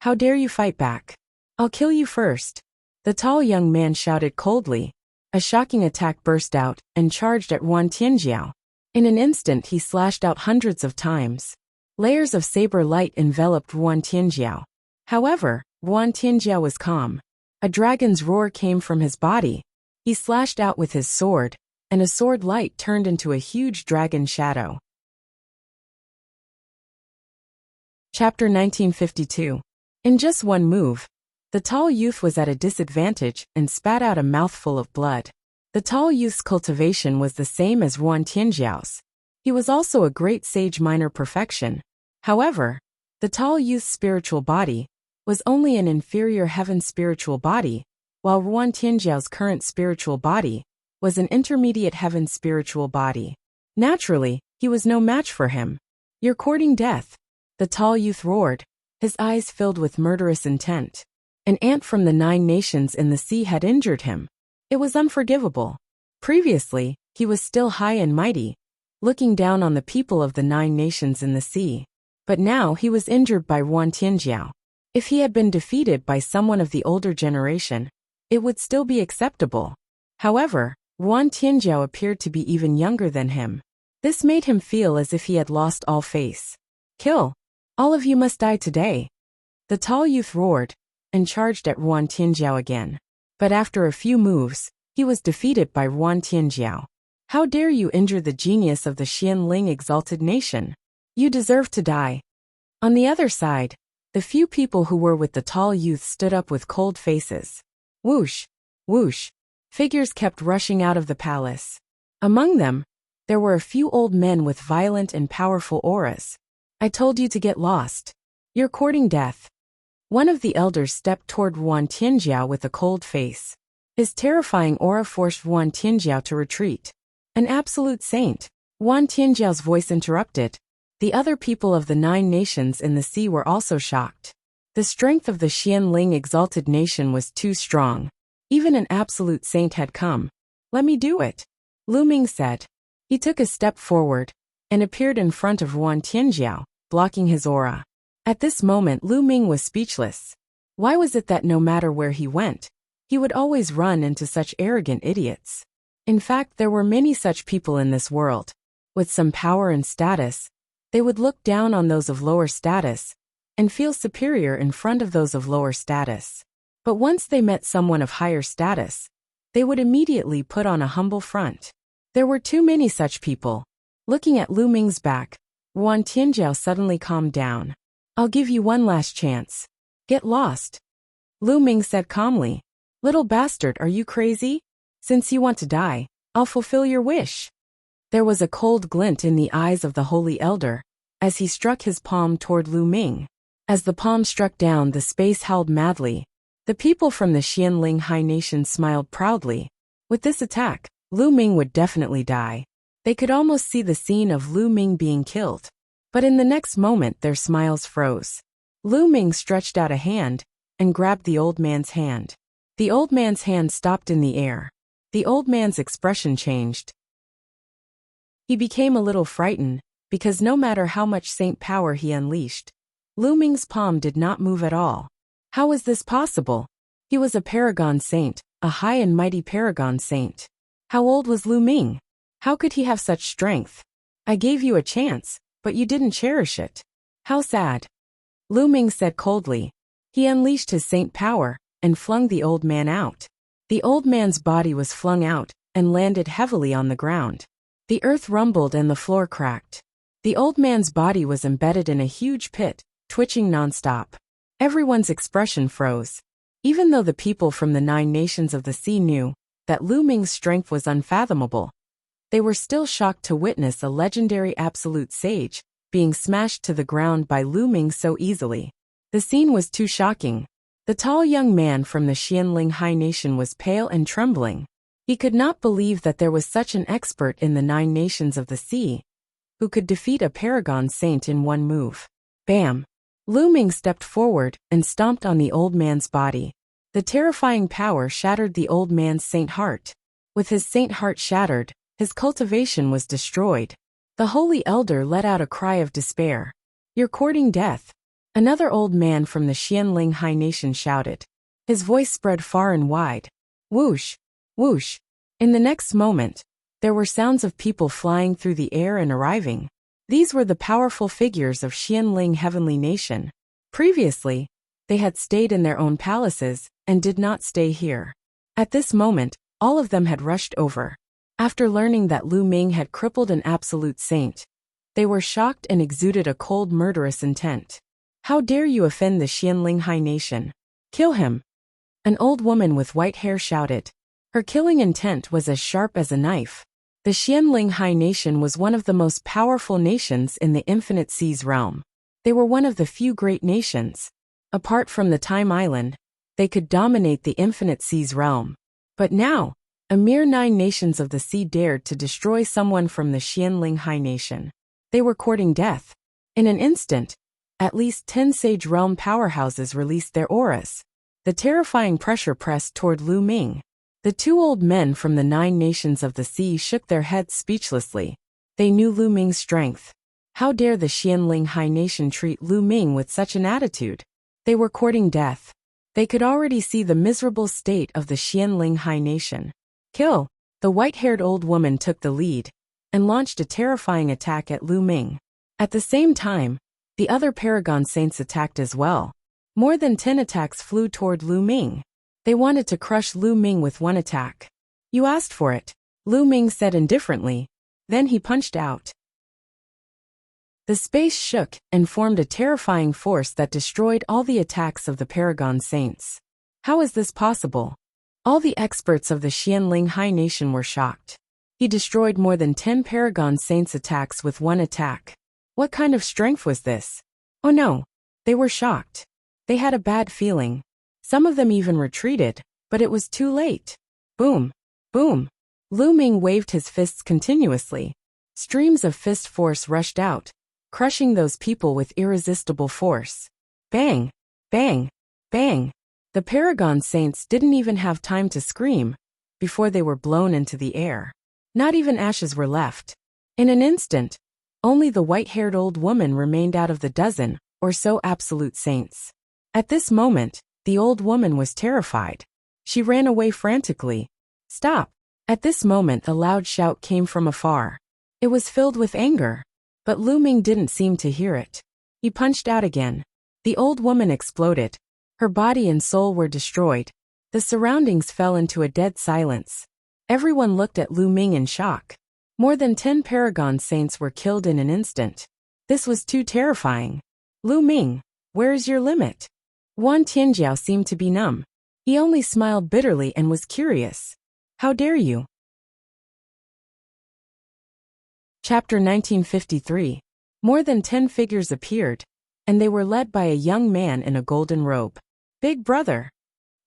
How dare you fight back? I'll kill you first. The tall young man shouted coldly. A shocking attack burst out and charged at Wan Tianjiao. In an instant he slashed out hundreds of times. Layers of saber light enveloped Wan Tianjiao. However, Wan Tianjiao was calm. A dragon's roar came from his body. He slashed out with his sword, and a sword light turned into a huge dragon shadow. Chapter 1952. In just one move, the tall youth was at a disadvantage and spat out a mouthful of blood. The tall youth's cultivation was the same as Wan Tianjiao's. He was also a great sage minor perfection. However, the tall youth's spiritual body was only an inferior heaven spiritual body, while Wan Tianjiao's current spiritual body was an intermediate heaven spiritual body. Naturally, he was no match for him. You're courting death. The tall youth roared, his eyes filled with murderous intent. An ant from the 9 nations in the sea had injured him. It was unforgivable. Previously, he was still high and mighty, looking down on the people of the 9 nations in the sea. But now he was injured by Wan Tianjiao. If he had been defeated by someone of the older generation, it would still be acceptable. However, Wan Tianjiao appeared to be even younger than him. This made him feel as if he had lost all face. Kill! All of you must die today. The tall youth roared and charged at Wan Tianjiao again. But after a few moves, he was defeated by Wan Tianjiao. How dare you injure the genius of the Xianling exalted nation? You deserve to die. On the other side, the few people who were with the tall youth stood up with cold faces. Whoosh! Whoosh! Figures kept rushing out of the palace. Among them, there were a few old men with violent and powerful auras. I told you to get lost. You're courting death. One of the elders stepped toward Wan Tianjiao with a cold face. His terrifying aura forced Wan Tianjiao to retreat. An absolute saint. Wan Tianjiao's voice interrupted. The other people of the 9 nations in the sea were also shocked. The strength of the Xianling exalted nation was too strong. Even an absolute saint had come. Let me do it, Lu Ming said. He took a step forward and appeared in front of Wan Tianjiao, blocking his aura. At this moment Lu Ming was speechless. Why was it that no matter where he went, he would always run into such arrogant idiots? In fact, there were many such people in this world. With some power and status, they would look down on those of lower status and feel superior in front of those of lower status. But once they met someone of higher status, they would immediately put on a humble front. There were too many such people. Looking at Lu Ming's back, Wan Tianjiao suddenly calmed down. I'll give you one last chance. Get lost. Lu Ming said calmly. Little bastard, are you crazy? Since you want to die, I'll fulfill your wish. There was a cold glint in the eyes of the holy elder as he struck his palm toward Lu Ming. As the palm struck down, the space howled madly. The people from the Xianling High Nation smiled proudly. With this attack, Lu Ming would definitely die. They could almost see the scene of Lu Ming being killed. But in the next moment their smiles froze. Lu Ming stretched out a hand and grabbed the old man's hand. The old man's hand stopped in the air. The old man's expression changed. He became a little frightened, because no matter how much saint power he unleashed, Lu Ming's palm did not move at all. How was this possible? He was a paragon saint, a high and mighty paragon saint. How old was Lu Ming? How could he have such strength? I gave you a chance, but you didn't cherish it. How sad. Lu Ming said coldly. He unleashed his saint power and flung the old man out. The old man's body was flung out and landed heavily on the ground. The earth rumbled and the floor cracked. The old man's body was embedded in a huge pit, twitching nonstop. Everyone's expression froze. Even though the people from the 9 nations of the sea knew that Lu Ming's strength was unfathomable, they were still shocked to witness a legendary absolute sage being smashed to the ground by Lu Ming so easily. The scene was too shocking. The tall young man from the Xianling High Nation was pale and trembling. He could not believe that there was such an expert in the 9 nations of the sea who could defeat a paragon saint in one move. Bam! Lu Ming stepped forward and stomped on the old man's body. The terrifying power shattered the old man's saint heart. With his saint heart shattered, his cultivation was destroyed. The holy elder let out a cry of despair. "You're courting death," another old man from the Xianling High Nation shouted. His voice spread far and wide. Whoosh! Whoosh! In the next moment, there were sounds of people flying through the air and arriving. These were the powerful figures of Xianling Heavenly Nation. Previously, they had stayed in their own palaces and did not stay here. At this moment, all of them had rushed over. After learning that Lu Ming had crippled an absolute saint, they were shocked and exuded a cold, murderous intent. "How dare you offend the Xianling High Nation? Kill him!" An old woman with white hair shouted. Her killing intent was as sharp as a knife. The Xianling High Nation was one of the most powerful nations in the Infinite Seas realm. They were one of the few great nations. Apart from the Time Island, they could dominate the Infinite Seas realm. But now, a mere 9 nations of the sea dared to destroy someone from the Xianling High Nation. They were courting death. In an instant, at least 10 Sage Realm powerhouses released their auras. The terrifying pressure pressed toward Lu Ming. The 2 old men from the 9 nations of the sea shook their heads speechlessly. They knew Lu Ming's strength. How dare the Xianling High Nation treat Lu Ming with such an attitude? They were courting death. They could already see the miserable state of the Xianling High Nation. Kill! The white-haired old woman took the lead and launched a terrifying attack at Lu Ming. At the same time, the other Paragon Saints attacked as well. More than 10 attacks flew toward Lu Ming. They wanted to crush Lu Ming with one attack. "You asked for it," Lu Ming said indifferently. Then he punched out. The space shook and formed a terrifying force that destroyed all the attacks of the Paragon Saints. How is this possible? All the experts of the Xianling High Nation were shocked. He destroyed more than 10 Paragon Saints' attacks with one attack. What kind of strength was this? Oh no! They were shocked. They had a bad feeling. Some of them even retreated, but it was too late. Boom! Boom! Lu Ming waved his fists continuously. Streams of fist force rushed out, crushing those people with irresistible force. Bang! Bang! Bang! The Paragon Saints didn't even have time to scream before they were blown into the air. Not even ashes were left. In an instant, only the white-haired old woman remained out of the dozen or so absolute saints. At this moment, the old woman was terrified. She ran away frantically. "Stop!" At this moment a loud shout came from afar. It was filled with anger. But Lu Ming didn't seem to hear it. He punched out again. The old woman exploded. Her body and soul were destroyed. The surroundings fell into a dead silence. Everyone looked at Lu Ming in shock. More than 10 Paragon Saints were killed in an instant. This was too terrifying. "Lu Ming, where is your limit?" Wan Tianjiao seemed to be numb. He only smiled bitterly and was curious. "How dare you?" Chapter 1953. More than 10 figures appeared, and they were led by a young man in a golden robe. "Big brother!"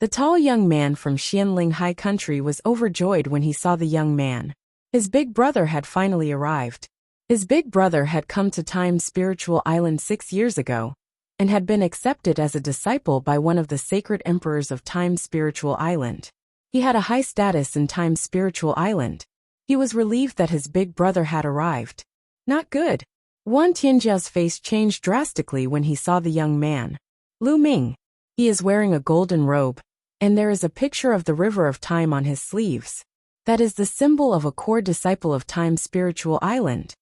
The tall young man from Xianling High Country was overjoyed when he saw the young man. His big brother had finally arrived. His big brother had come to Time's Spiritual Island 6 years ago, and had been accepted as a disciple by one of the sacred emperors of Time's Spiritual Island. He had a high status in Time's Spiritual Island. He was relieved that his big brother had arrived. Not good. Wan Tianjiao's face changed drastically when he saw the young man. "Lu Ming. He is wearing a golden robe, and there is a picture of the River of Time on his sleeves. That is the symbol of a core disciple of Time's Spiritual Island."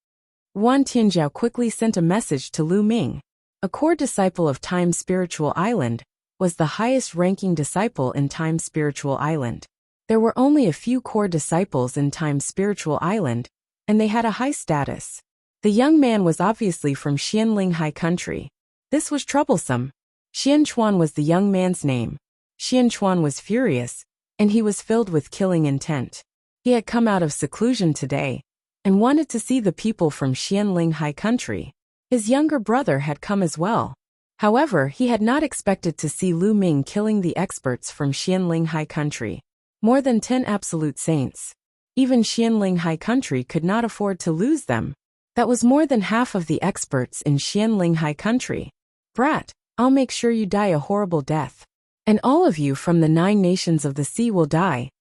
Wan Tianjiao quickly sent a message to Lu Ming. A core disciple of Time's Spiritual Island was the highest-ranking disciple in Time's Spiritual Island. There were only a few core disciples in Time's Spiritual Island, and they had a high status. The young man was obviously from Xianling High Country. This was troublesome. Xianchuan was the young man's name. Xianchuan was furious, and he was filled with killing intent. He had come out of seclusion today, and wanted to see the people from Xianling High Country. His younger brother had come as well. However, he had not expected to see Lu Ming killing the experts from Xianling High Country. More than 10 absolute saints. Even Xianling High Country could not afford to lose them. That was more than half of the experts in Xianling High Country. Brat, I'll make sure you die a horrible death. And all of you from the 9 nations of the sea will die.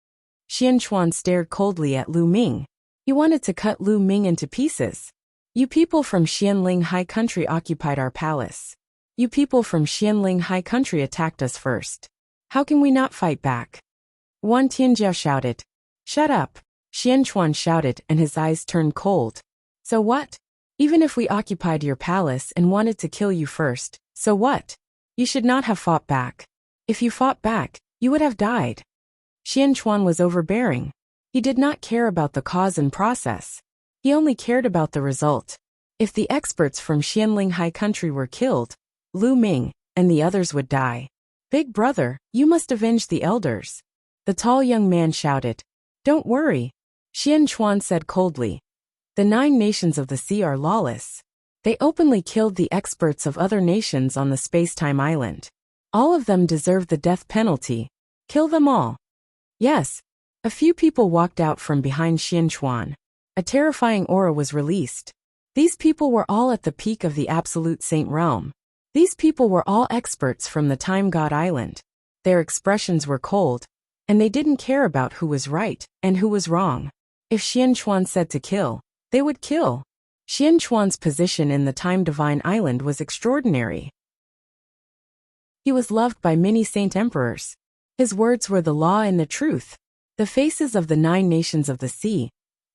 Xianchuan stared coldly at Lu Ming. He wanted to cut Lu Ming into pieces. You people from Xianling High Country occupied our palace. You people from Xianling High Country attacked us first. How can we not fight back? Wan Tianjiao shouted. Shut up. Xianchuan shouted and his eyes turned cold. So what? Even if we occupied your palace and wanted to kill you first, so what? You should not have fought back. If you fought back, you would have died. Xianchuan was overbearing. He did not care about the cause and process. He only cared about the result. If the experts from Xianling High Country were killed, Lu Ming and the others would die. Big brother, you must avenge the elders. The tall young man shouted. Don't worry. Xianchuan said coldly. The 9 nations of the sea are lawless. They openly killed the experts of other nations on the space-time island. All of them deserve the death penalty. Kill them all. Yes. A few people walked out from behind Xianchuan. A terrifying aura was released. These people were all at the peak of the absolute saint realm. These people were all experts from the Time God Island. Their expressions were cold, and they didn't care about who was right and who was wrong. If Xianchuan said to kill, they would kill. Xianchuan's position in the Time Divine Island was extraordinary. He was loved by many saint emperors. His words were the law and the truth. The faces of the 9 nations of the sea,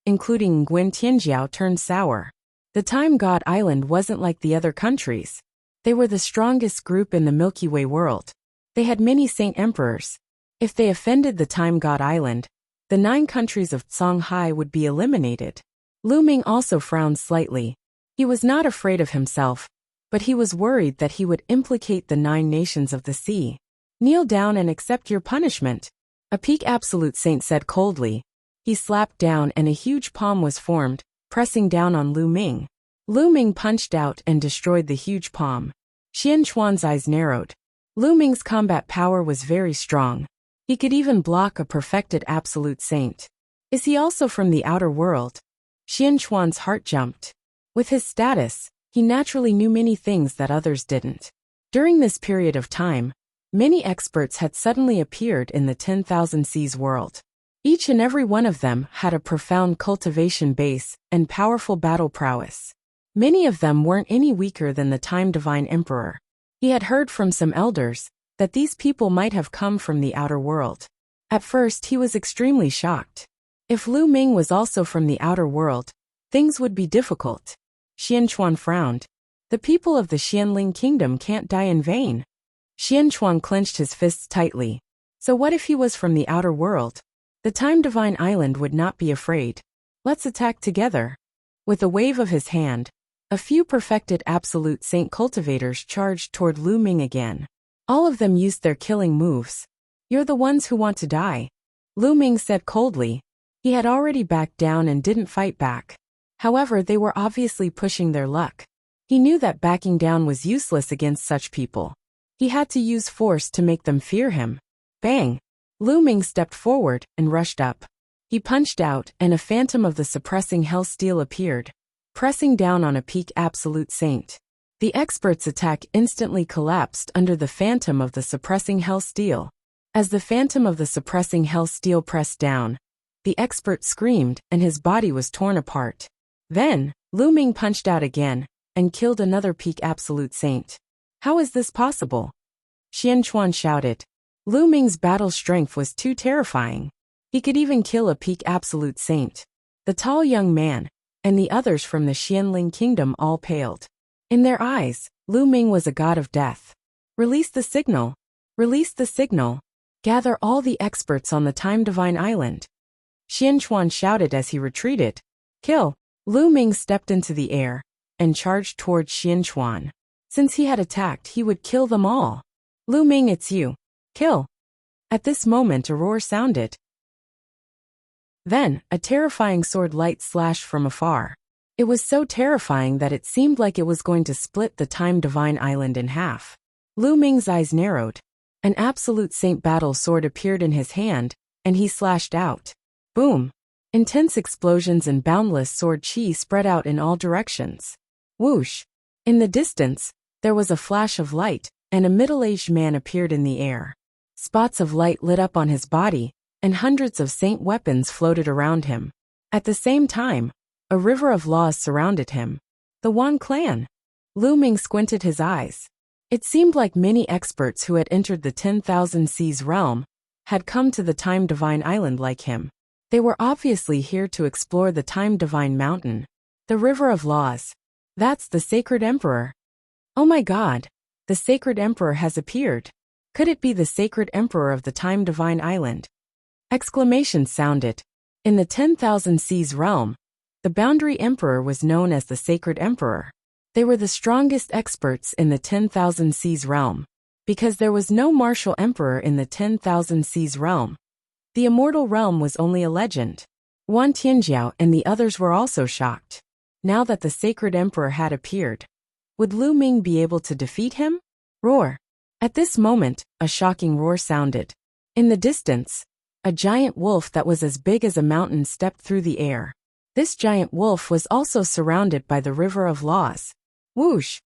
including Nguyen Tianjiao, turned sour. The Time God Island wasn't like the other countries. They were the strongest group in the Milky Way world. They had many saint emperors. If they offended the Time God Island, the 9 countries of Songhai would be eliminated. Lu Ming also frowned slightly. He was not afraid of himself, but he was worried that he would implicate the 9 nations of the sea. Kneel down and accept your punishment. A peak absolute saint said coldly. He slapped down and a huge palm was formed, pressing down on Lu Ming. Lu Ming punched out and destroyed the huge palm. Xianchuan's eyes narrowed. Lu Ming's combat power was very strong. He could even block a perfected absolute saint. Is he also from the outer world? Xianchuan's heart jumped. With his status, he naturally knew many things that others didn't. During this period of time, many experts had suddenly appeared in the 10,000 Seas world. Each and every one of them had a profound cultivation base and powerful battle prowess. Many of them weren't any weaker than the Time Divine Emperor. He had heard from some elders that these people might have come from the outer world. At first he was extremely shocked. If Lu Ming was also from the outer world, things would be difficult. Xianchuan frowned. The people of the Xianling Kingdom can't die in vain. Xianchuan clenched his fists tightly. So what if he was from the outer world? The Time Divine Island would not be afraid. Let's attack together. With a wave of his hand, a few perfected absolute saint cultivators charged toward Lu Ming again. All of them used their killing moves. You're the ones who want to die. Lu Ming said coldly. He had already backed down and didn't fight back. However, they were obviously pushing their luck. He knew that backing down was useless against such people. He had to use force to make them fear him. Bang! Lu Ming stepped forward and rushed up. He punched out and a phantom of the suppressing hell steel appeared, pressing down on a peak absolute saint. The expert's attack instantly collapsed under the phantom of the suppressing hell steel. As the phantom of the suppressing hell steel pressed down, the expert screamed and his body was torn apart. Then, Lu Ming punched out again and killed another peak absolute saint. How is this possible? Xianchuan shouted. Lu Ming's battle strength was too terrifying. He could even kill a peak absolute saint. The tall young man and the others from the Xianling Kingdom all paled. In their eyes, Lu Ming was a god of death. Release the signal. Release the signal. Gather all the experts on the Time Divine Island. Xianchuan shouted as he retreated. Kill. Lu Ming stepped into the air and charged towards Xianquan. Since he had attacked, he would kill them all. Lu Ming, it's you. Kill. At this moment a roar sounded. Then, a terrifying sword light slashed from afar. It was so terrifying that it seemed like it was going to split the Time Divine Island in half. Lu Ming's eyes narrowed. An absolute saint battle sword appeared in his hand, and he slashed out. Boom! Intense explosions and boundless sword chi spread out in all directions. Whoosh! In the distance, there was a flash of light, and a middle-aged man appeared in the air. Spots of light lit up on his body, and hundreds of saint weapons floated around him. At the same time, a river of laws surrounded him. The Wan clan. Lu Ming squinted his eyes. It seemed like many experts who had entered the 10,000 Seas realm had come to the Time Divine Island like him. They were obviously here to explore the Time Divine Mountain. The River of Laws. That's the Sacred Emperor. Oh my God! The Sacred Emperor has appeared. Could it be the Sacred Emperor of the Time Divine Island? Exclamations sounded. In the 10,000 Seas realm, the Boundary Emperor was known as the Sacred Emperor. They were the strongest experts in the 10,000 Seas realm. Because there was no martial emperor in the 10,000 Seas realm, the immortal realm was only a legend. Wan Tianjiao and the others were also shocked. Now that the Sacred Emperor had appeared, would Lu Ming be able to defeat him? Roar! At this moment, a shocking roar sounded. In the distance, a giant wolf that was as big as a mountain stepped through the air. This giant wolf was also surrounded by the River of Laws. Whoosh!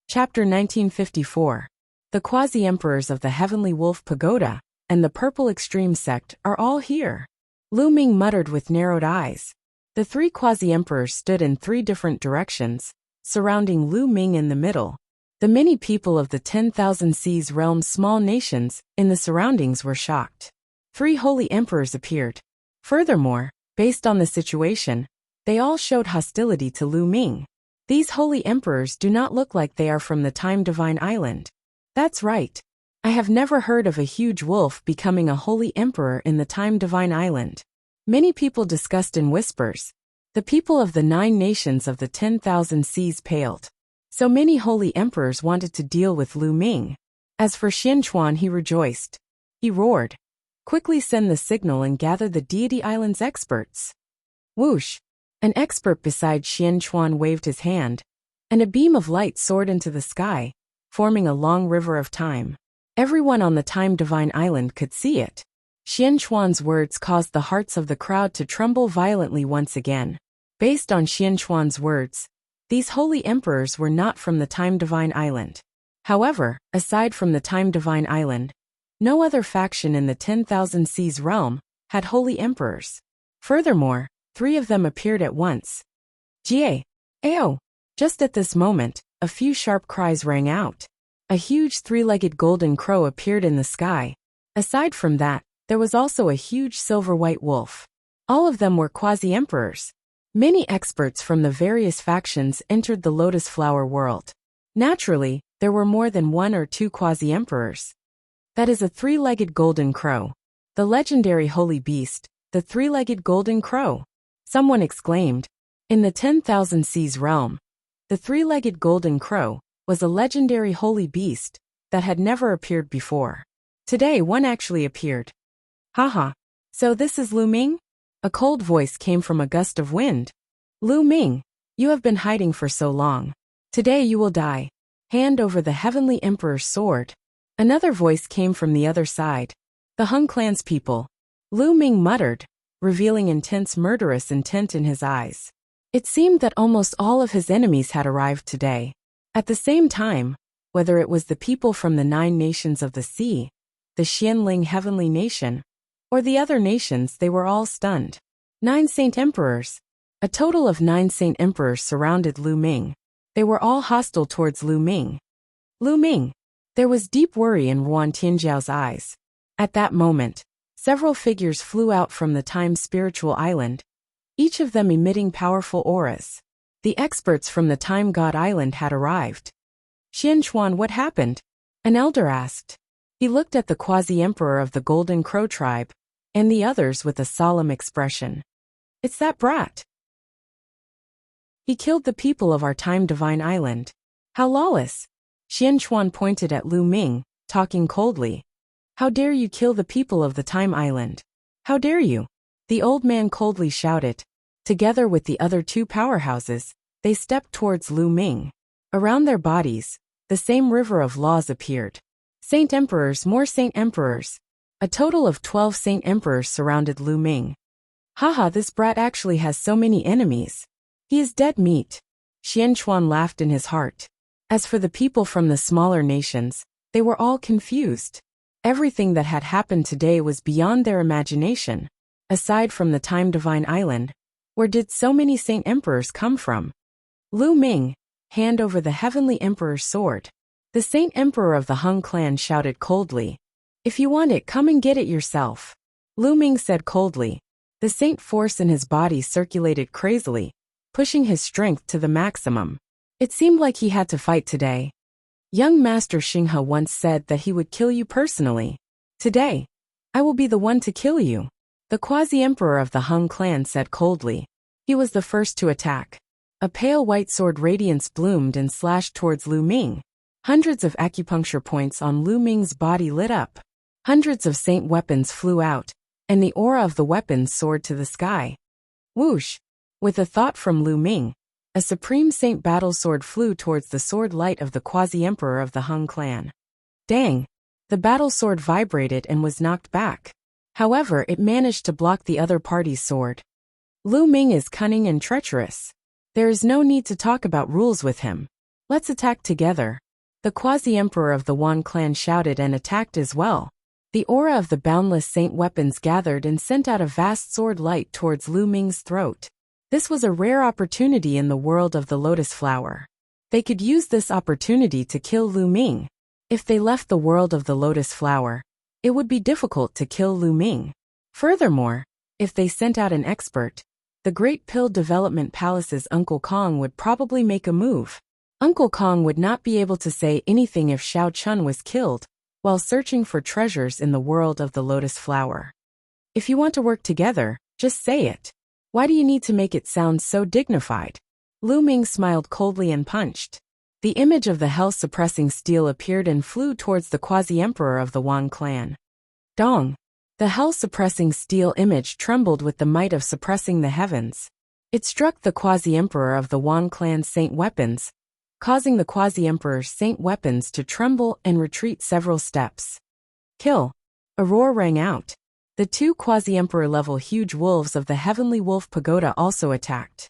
Chapter 1954. The Quasi-Emperors of the Heavenly Wolf Pagoda and the Purple Extreme Sect are all here. Lu Ming muttered with narrowed eyes. The three Quasi-Emperors stood in three different directions, surrounding Lu Ming in the middle. The many people of the 10,000 Seas realm's small nations in the surroundings were shocked. Three holy emperors appeared. Furthermore, based on the situation, they all showed hostility to Lu Ming. These holy emperors do not look like they are from the Time Divine Island. That's right. I have never heard of a huge wolf becoming a holy emperor in the Time Divine Island. Many people discussed in whispers. The people of the 9 nations of the 10,000 Seas paled. So many holy emperors wanted to deal with Lu Ming. As for Xianquan, he rejoiced. He roared. Quickly send the signal and gather the Deity Island's experts. Whoosh! An expert beside Xianquan waved his hand, and a beam of light soared into the sky, forming a long river of time. Everyone on the Time Divine Island could see it. Xianquan's words caused the hearts of the crowd to tremble violently once again. Based on Xianquan's words, these holy emperors were not from the Time Divine Island. However, aside from the Time Divine Island, no other faction in the 10,000 Seas realm had holy emperors. Furthermore, 3 of them appeared at once. Jie! Ao! Just at this moment, a few sharp cries rang out. A huge 3-legged golden crow appeared in the sky. Aside from that, there was also a huge silver-white wolf. All of them were quasi-emperors. Many experts from the various factions entered the lotus flower world. Naturally, there were more than 1 or 2 quasi-emperors. That is a 3-legged golden crow. The legendary holy beast, the 3-legged golden crow. Someone exclaimed. In the 10,000 Seas realm, the 3-legged golden crow was a legendary holy beast that had never appeared before. Today one actually appeared. Haha. So this is Lu Ming? A cold voice came from a gust of wind. Lu Ming, you have been hiding for so long. Today you will die. Hand over the Heavenly Emperor's sword. Another voice came from the other side. The Hung Clan's people. Lu Ming muttered, revealing intense murderous intent in his eyes. It seemed that almost all of his enemies had arrived today. At the same time, whether it was the people from the 9 nations of the sea, the Xianling Heavenly Nation, or the other nations, they were all stunned. 9 Saint Emperors. A total of 9 Saint Emperors surrounded Lu Ming. They were all hostile towards Lu Ming. Lu Ming. There was deep worry in Wan Tianjiao's eyes. At that moment, several figures flew out from the Time Spiritual Island, each of them emitting powerful auras. The experts from the Time God Island had arrived. Xianquan, what happened? An elder asked. He looked at the quasi-emperor of the Golden Crow tribe, and the others with a solemn expression. It's that brat. He killed the people of our time Divine Island. How lawless! Xianchuan pointed at Lu Ming, talking coldly. How dare you kill the people of the Time Island? How dare you? The old man coldly shouted. Together with the other two powerhouses, they stepped towards Lu Ming. Around their bodies, the same river of laws appeared. Saint Emperors, more Saint Emperors. A total of 12 Saint Emperors surrounded Lu Ming. Haha, this brat actually has so many enemies. He is dead meat. Xianchuan laughed in his heart. As for the people from the smaller nations, they were all confused. Everything that had happened today was beyond their imagination. Aside from the Time Divine Island, where did so many Saint Emperors come from? Lu Ming, hand over the Heavenly Emperor's sword. The Saint Emperor of the Hung clan shouted coldly. If you want it, come and get it yourself. Lu Ming said coldly. The saint force in his body circulated crazily, pushing his strength to the maximum. It seemed like he had to fight today. Young Master Xinghe once said that he would kill you personally. Today, I will be the one to kill you. The quasi-emperor of the Hung clan said coldly. He was the first to attack. A pale white sword radiance bloomed and slashed towards Lu Ming. Hundreds of acupuncture points on Lu Ming's body lit up. Hundreds of saint weapons flew out, and the aura of the weapons soared to the sky. Whoosh! With a thought from Lu Ming, a supreme saint battle sword flew towards the sword light of the quasi-emperor of the Hung clan. Dang! The battle sword vibrated and was knocked back. However, it managed to block the other party's sword. Lu Ming is cunning and treacherous. There is no need to talk about rules with him. Let's attack together. The quasi-emperor of the Wan clan shouted and attacked as well. The aura of the boundless saint weapons gathered and sent out a vast sword light towards Lu Ming's throat. This was a rare opportunity in the world of the lotus flower. They could use this opportunity to kill Lu Ming. If they left the world of the lotus flower, it would be difficult to kill Lu Ming. Furthermore, if they sent out an expert, the Great Pill Development Palace's Uncle Kong would probably make a move. Uncle Kong would not be able to say anything if Xiao Chun was killed, while searching for treasures in the world of the lotus flower. If you want to work together, just say it. Why do you need to make it sound so dignified? Lu Ming smiled coldly and punched. The image of the hell-suppressing steel appeared and flew towards the quasi-emperor of the Wan clan. Dong! The hell-suppressing steel image trembled with the might of suppressing the heavens. It struck the quasi-emperor of the Wan clan's saint weapons, causing the quasi-emperor's saint weapons to tremble and retreat several steps. Kill! A roar rang out. The two quasi-emperor-level huge wolves of the Heavenly Wolf Pagoda also attacked.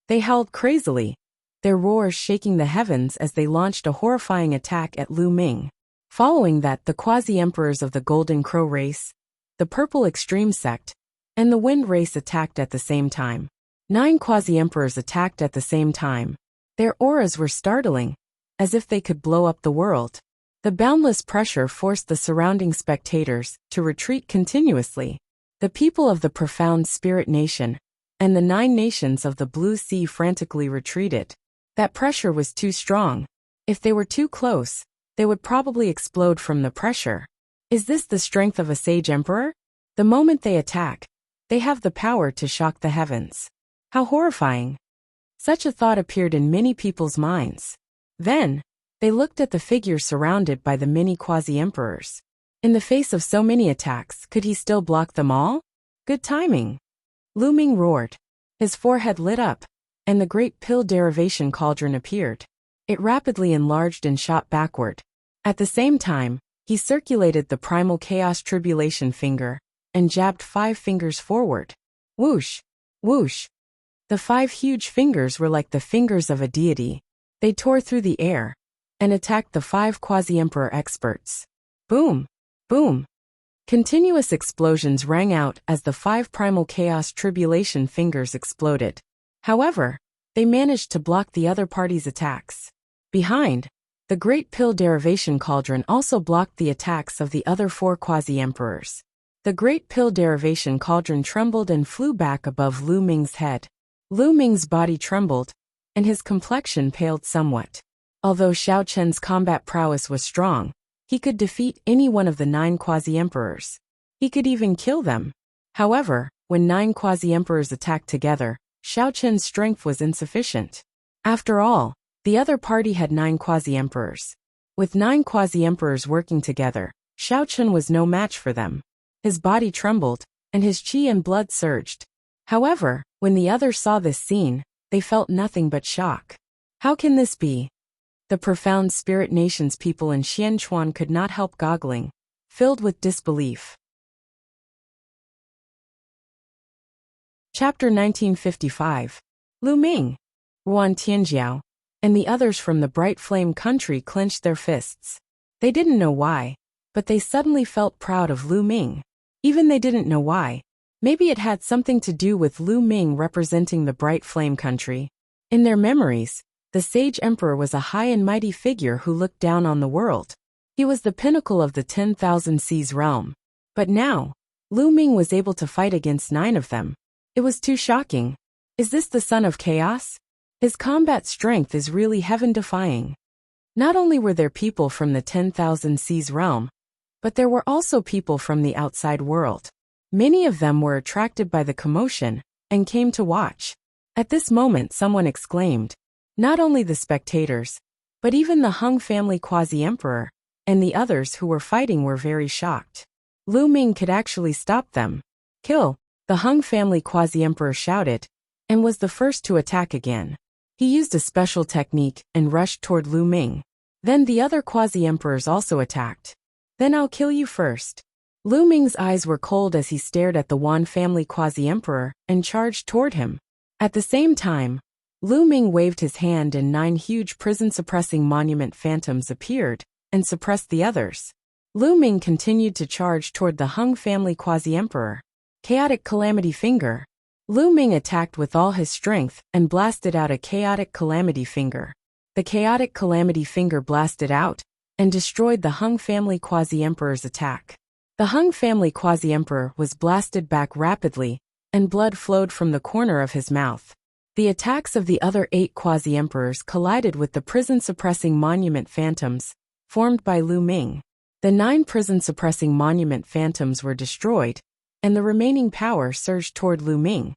They howled crazily, their roars shaking the heavens as they launched a horrifying attack at Lu Ming. Following that, the quasi-emperors of the Golden Crow race, the Purple Extreme sect, and the Wind race attacked at the same time. 9 quasi-emperors attacked at the same time. Their auras were startling, as if they could blow up the world. The boundless pressure forced the surrounding spectators to retreat continuously. The people of the Profound Spirit Nation and the 9 nations of the Blue Sea frantically retreated. That pressure was too strong. If they were too close, they would probably explode from the pressure. Is this the strength of a sage emperor? The moment they attack, they have the power to shock the heavens. How horrifying! Such a thought appeared in many people's minds. Then, they looked at the figure surrounded by the many quasi-emperors. In the face of so many attacks, could he still block them all? Good timing! Lu Ming roared. His forehead lit up, and the great pill derivation cauldron appeared. It rapidly enlarged and shot backward. At the same time, he circulated the primal chaos tribulation finger, and jabbed 5 fingers forward. Whoosh! Whoosh! The 5 huge fingers were like the fingers of a deity. They tore through the air, and attacked the 5 quasi-emperor experts. Boom! Boom! Continuous explosions rang out as the 5 primal chaos tribulation fingers exploded. However, they managed to block the other party's attacks. Behind, the Great Pill Derivation Cauldron also blocked the attacks of the other 4 quasi-emperors. The Great Pill Derivation Cauldron trembled and flew back above Lu Ming's head. Lu Ming's body trembled, and his complexion paled somewhat. Although Xiao Chen's combat prowess was strong, he could defeat any one of the 9 quasi-emperors. He could even kill them. However, when 9 quasi-emperors attacked together, Xiao Qin's strength was insufficient. After all, the other party had 9 quasi-emperors. With 9 quasi-emperors working together, Xiao Qin was no match for them. His body trembled, and his qi and blood surged. However, when the others saw this scene, they felt nothing but shock. How can this be? The profound spirit nation's people in Xianchuan could not help goggling, filled with disbelief. Chapter 1955. Lu Ming, Ruan Tianjiao, and the others from the Bright Flame country clenched their fists. They didn't know why, but they suddenly felt proud of Lu Ming. Even they didn't know why. Maybe it had something to do with Lu Ming representing the Bright Flame country. In their memories, the sage emperor was a high and mighty figure who looked down on the world. He was the pinnacle of the 10,000 Seas realm. But now, Lu Ming was able to fight against 9 of them. It was too shocking. Is this the son of chaos? His combat strength is really heaven-defying. Not only were there people from the 10,000 Seas realm, but there were also people from the outside world. Many of them were attracted by the commotion and came to watch. At this moment someone exclaimed, not only the spectators, but even the Hung family quasi-emperor and the others who were fighting were very shocked. Lu Ming could actually stop them. Kill, the Hung family quasi-emperor shouted, and was the first to attack again. He used a special technique and rushed toward Lu Ming. Then the other quasi-emperors also attacked. Then I'll kill you first. Lu Ming's eyes were cold as he stared at the Wan family quasi-emperor and charged toward him. At the same time, Lu Ming waved his hand and 9 huge prison-suppressing monument phantoms appeared and suppressed the others. Lu Ming continued to charge toward the Hung family quasi-emperor. Chaotic Calamity Finger. Lu Ming attacked with all his strength and blasted out a Chaotic Calamity Finger. The Chaotic Calamity Finger blasted out and destroyed the Hung family quasi-emperor's attack. The Hung family quasi-emperor was blasted back rapidly, and blood flowed from the corner of his mouth. The attacks of the other 8 quasi-emperors collided with the prison-suppressing monument phantoms, formed by Lu Ming. The 9 prison-suppressing monument phantoms were destroyed, and the remaining power surged toward Lu Ming,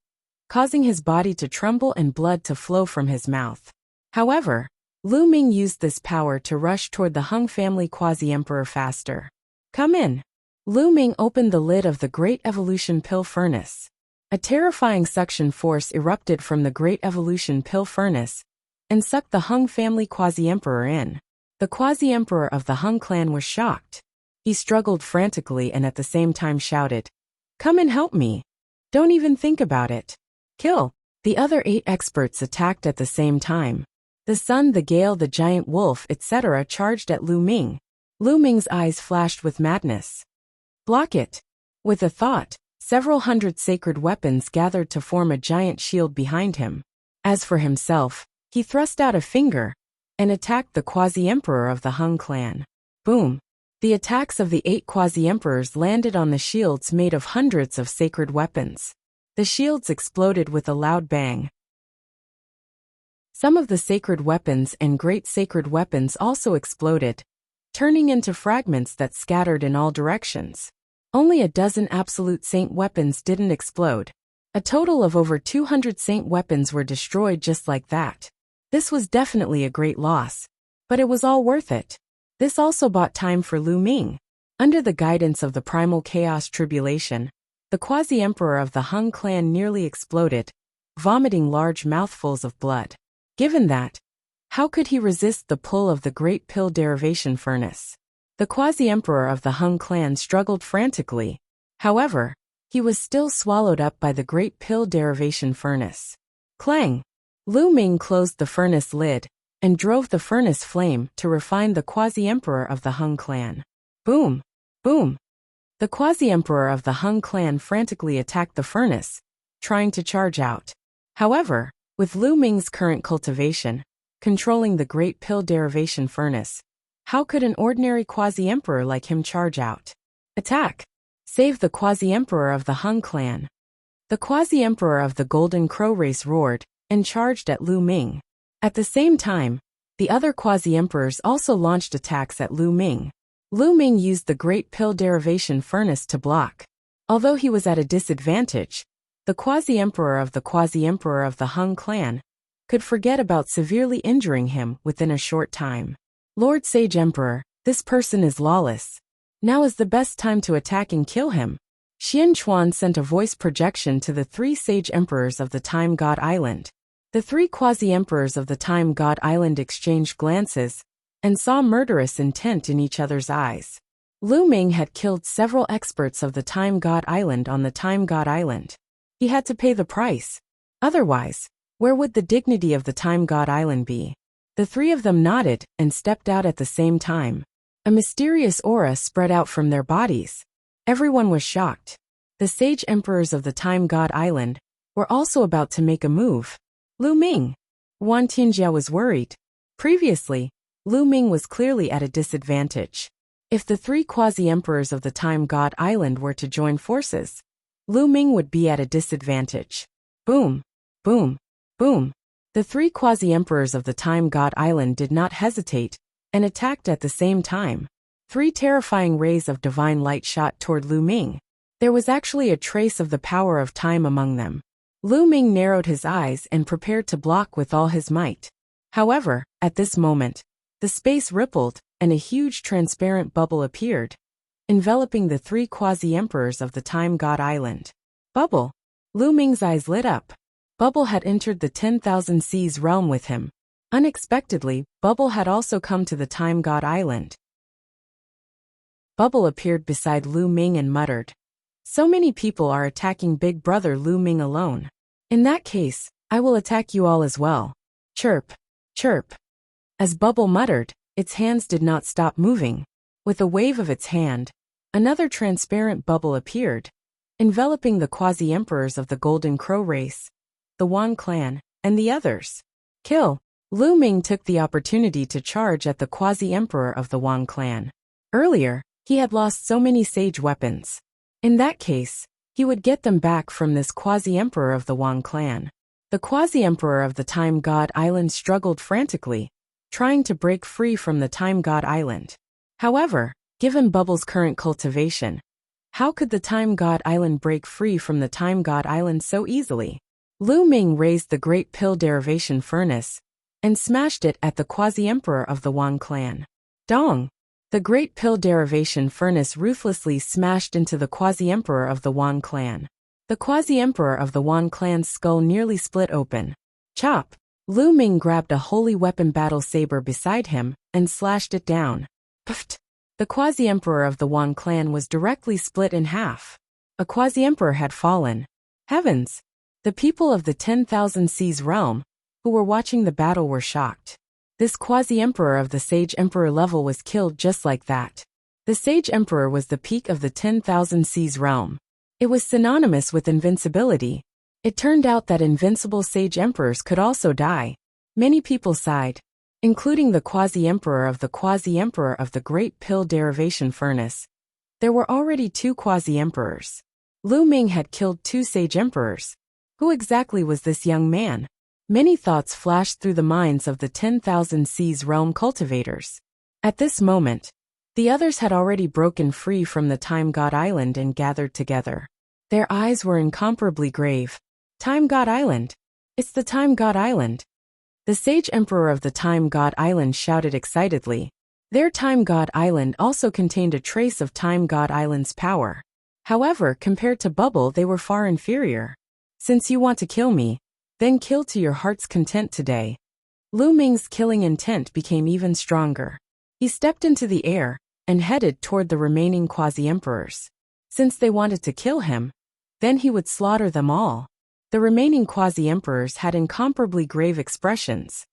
causing his body to tremble and blood to flow from his mouth. However, Lu Ming used this power to rush toward the Hung family quasi-emperor faster. Come in. Lu Ming opened the lid of the Great Evolution Pill Furnace. A terrifying suction force erupted from the Great Evolution Pill Furnace and sucked the Hung family quasi-emperor in. The quasi-emperor of the Hung clan was shocked. He struggled frantically and at the same time shouted, "Come and help me. Don't even think about it. Kill." The other 8 experts attacked at the same time. The sun, the gale, the giant wolf, etc. charged at Lu Ming. Lu Ming's eyes flashed with madness. Block it. With a thought, several hundred sacred weapons gathered to form a giant shield behind him. As for himself, he thrust out a finger and attacked the quasi-emperor of the Hung clan. Boom! The attacks of the 8 quasi-emperors landed on the shields made of hundreds of sacred weapons. The shields exploded with a loud bang. Some of the sacred weapons and great sacred weapons also exploded, turning into fragments that scattered in all directions. Only a dozen absolute saint weapons didn't explode. A total of over 200 saint weapons were destroyed just like that. This was definitely a great loss, but it was all worth it. This also bought time for Lu Ming. Under the guidance of the primal chaos tribulation, the quasi-emperor of the Hung clan nearly exploded, vomiting large mouthfuls of blood. Given that, how could he resist the pull of the Great Pill Derivation Furnace? The quasi-emperor of the Hung clan struggled frantically. However, he was still swallowed up by the Great Pill Derivation Furnace. Clang! Lu Ming closed the furnace lid and drove the furnace flame to refine the quasi-emperor of the Hung clan. Boom! Boom! The quasi-emperor of the Hung clan frantically attacked the furnace, trying to charge out. However, with Lu Ming's current cultivation, controlling the Great Pill Derivation Furnace, how could an ordinary quasi-emperor like him charge out? Attack! Save the quasi-emperor of the Hung clan. The quasi-emperor of the Golden Crow race roared and charged at Lu Ming. At the same time, the other quasi-emperors also launched attacks at Lu Ming. Lu Ming used the Great Pill Derivation Furnace to block. Although he was at a disadvantage, the quasi-emperor of the Hung clan could forget about severely injuring him within a short time. Lord Sage Emperor, this person is lawless. Now is the best time to attack and kill him. Xian Chuan sent a voice projection to the 3 sage emperors of the Time God Island. The 3 quasi-emperors of the Time God Island exchanged glances and saw murderous intent in each other's eyes. Lu Ming had killed several experts of the Time God Island on the Time God Island. He had to pay the price. Otherwise, where would the dignity of the Time God Island be? The 3 of them nodded and stepped out at the same time. A mysterious aura spread out from their bodies. Everyone was shocked. The sage emperors of the Time God Island were also about to make a move. Lu Ming. Wan Tianjia was worried. Previously, Lu Ming was clearly at a disadvantage. If the 3 quasi-emperors of the Time God Island were to join forces, Lu Ming would be at a disadvantage. Boom, boom, boom. The 3 quasi-emperors of the Time God Island did not hesitate and attacked at the same time. 3 terrifying rays of divine light shot toward Lu Ming. There was actually a trace of the power of time among them. Lu Ming narrowed his eyes and prepared to block with all his might. However, at this moment, the space rippled and a huge transparent bubble appeared, enveloping the 3 quasi-emperors of the Time God Island. Bubble. Lu Ming's eyes lit up. Bubble had entered the 10,000 Seas realm with him. Unexpectedly, Bubble had also come to the Time God Island. Bubble appeared beside Lu Ming and muttered, "So many people are attacking Big Brother Lu Ming alone. In that case, I will attack you all as well." Chirp, chirp. As Bubble muttered, its hands did not stop moving. With a wave of its hand, another transparent bubble appeared, enveloping the quasi-emperors of the Golden Crow race, the Wan clan, and the others. Kill. Lu Ming took the opportunity to charge at the quasi-emperor of the Wan clan. Earlier, he had lost so many sage weapons. In that case, he would get them back from this quasi-emperor of the Wan clan. The quasi-emperor of the Time God Island struggled frantically, trying to break free from the Time God Island. However, given Bubble's current cultivation, how could the Time God Island break free from the Time God Island so easily? Lu Ming raised the Great Pill Derivation Furnace and smashed it at the quasi-emperor of the Wan clan. Dong! The Great Pill Derivation Furnace ruthlessly smashed into the quasi-emperor of the Wan clan. The quasi-emperor of the Wan clan's skull nearly split open. Chop! Lu Ming grabbed a holy weapon battle saber beside him and slashed it down. Pft! The quasi-emperor of the Wan clan was directly split in half. A quasi-emperor had fallen. Heavens! The people of the 10,000 Seas realm, who were watching the battle, were shocked. This quasi-emperor of the Sage Emperor level was killed just like that. The Sage Emperor was the peak of the 10,000 Seas realm. It was synonymous with invincibility. It turned out that invincible Sage Emperors could also die. Many people sighed, including the quasi-emperor of the Great Pill Derivation Furnace. There were already 2 quasi-emperors. Lu Ming had killed 2 Sage Emperors. Who exactly was this young man? Many thoughts flashed through the minds of the 10,000 Seas realm cultivators. At this moment, the others had already broken free from the Time God Island and gathered together. Their eyes were incomparably grave. Time God Island! It's the Time God Island! The Sage Emperor of the Time God Island shouted excitedly. Their Time God Island also contained a trace of Time God Island's power. However, compared to Bubble, they were far inferior. Since you want to kill me, then kill to your heart's content today. Lu Ming's killing intent became even stronger. He stepped into the air and headed toward the remaining quasi-emperors. Since they wanted to kill him, then he would slaughter them all. The remaining quasi-emperors had incomparably grave expressions.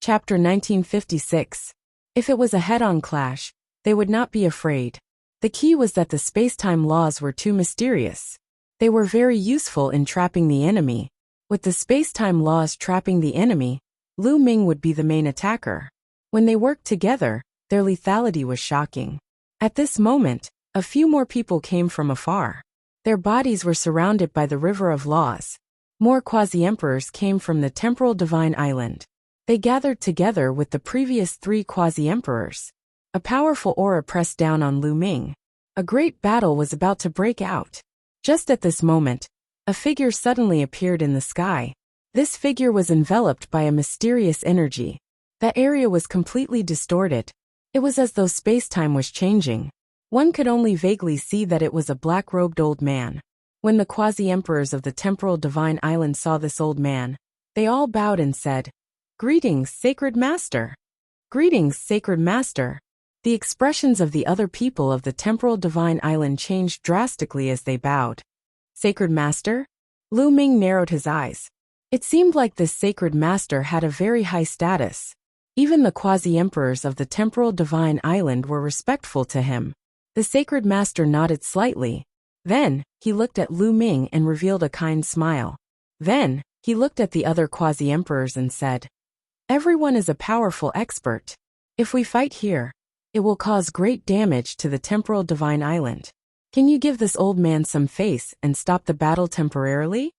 Chapter 1956. If it was a head-on clash, they would not be afraid. The key was that the space-time laws were too mysterious. They were very useful in trapping the enemy. With the space-time laws trapping the enemy, Lu Ming would be the main attacker. When they worked together, their lethality was shocking. At this moment, a few more people came from afar. Their bodies were surrounded by the river of laws. More quasi-emperors came from the temporal divine island. They gathered together with the previous 3 quasi-emperors. A powerful aura pressed down on Lu Ming. A great battle was about to break out. Just at this moment, a figure suddenly appeared in the sky. This figure was enveloped by a mysterious energy. That area was completely distorted. It was as though space-time was changing. One could only vaguely see that it was a black-robed old man. When the quasi-emperors of the temporal divine island saw this old man, they all bowed and said, "Greetings, sacred master." "Greetings, sacred master." The expressions of the other people of the temporal divine island changed drastically as they bowed. "Sacred master?" Lu Ming narrowed his eyes. It seemed like this sacred master had a very high status. Even the quasi-emperors of the temporal divine island were respectful to him. The sacred master nodded slightly. Then, he looked at Lu Ming and revealed a kind smile. Then, he looked at the other quasi-emperors and said, "Everyone is a powerful expert. If we fight here, it will cause great damage to the temporal divine island. Can you give this old man some face and stop the battle temporarily?"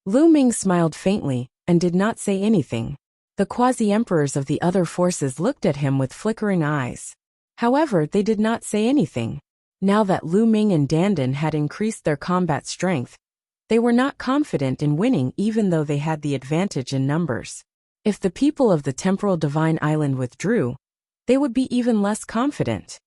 Lu Ming smiled faintly and did not say anything. The quasi-emperors of the other forces looked at him with flickering eyes. However, they did not say anything. Now that Lu Ming and Dandan had increased their combat strength, they were not confident in winning even though they had the advantage in numbers. If the people of the temporal divine island withdrew, they would be even less confident.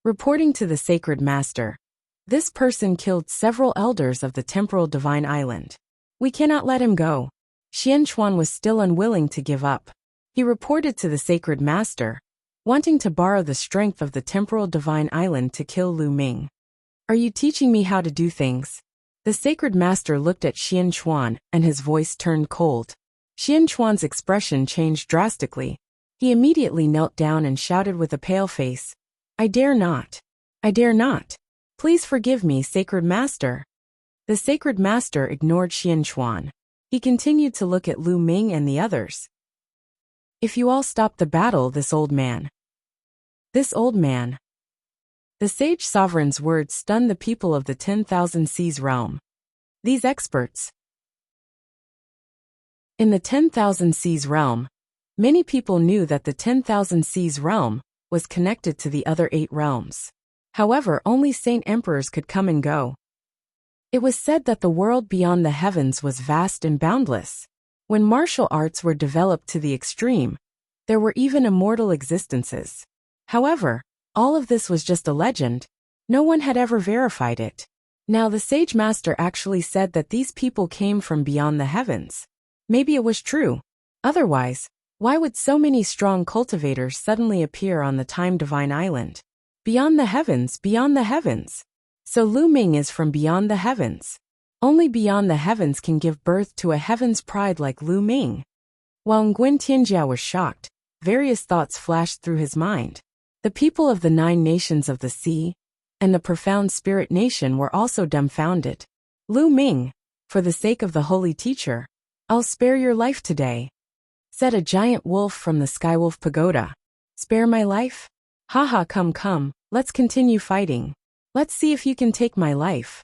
Reporting to the sacred master, this person killed several elders of the temporal divine island. We cannot let him go. Xianchuan was still unwilling to give up. He reported to the sacred master, wanting to borrow the strength of the temporal divine island to kill Lu Ming. "Are you teaching me how to do things?" The sacred master looked at Xianchuan and his voice turned cold. Xianchuan's expression changed drastically. He immediately knelt down and shouted with a pale face, "I dare not. I dare not. Please forgive me, sacred master." The sacred master ignored Xianchuan. He continued to look at Lu Ming and the others. "If you all stop the battle, this old man." This old man. The sage sovereign's words stunned the people of the 10,000 Seas realm. These experts. In the 10,000 Seas realm, many people knew that the 10,000 Seas realm was connected to the other 8 realms. However, only saint emperors could come and go. It was said that the world beyond the heavens was vast and boundless. When martial arts were developed to the extreme, there were even immortal existences. However, all of this was just a legend. No one had ever verified it. Now the sage master actually said that these people came from beyond the heavens. Maybe it was true. Otherwise, why would so many strong cultivators suddenly appear on the Time Divine Island? Beyond the heavens, beyond the heavens. So Lu Ming is from beyond the heavens. Only beyond the heavens can give birth to a heaven's pride like Lu Ming. While Nguyen Tianjia was shocked, various thoughts flashed through his mind. The people of the 9 nations of the sea and the profound spirit nation were also dumbfounded. "Lu Ming, for the sake of the holy teacher, I'll spare your life today," said a giant wolf from the Skywolf Pagoda. "Spare my life? Haha, come, let's continue fighting. Let's see if you can take my life."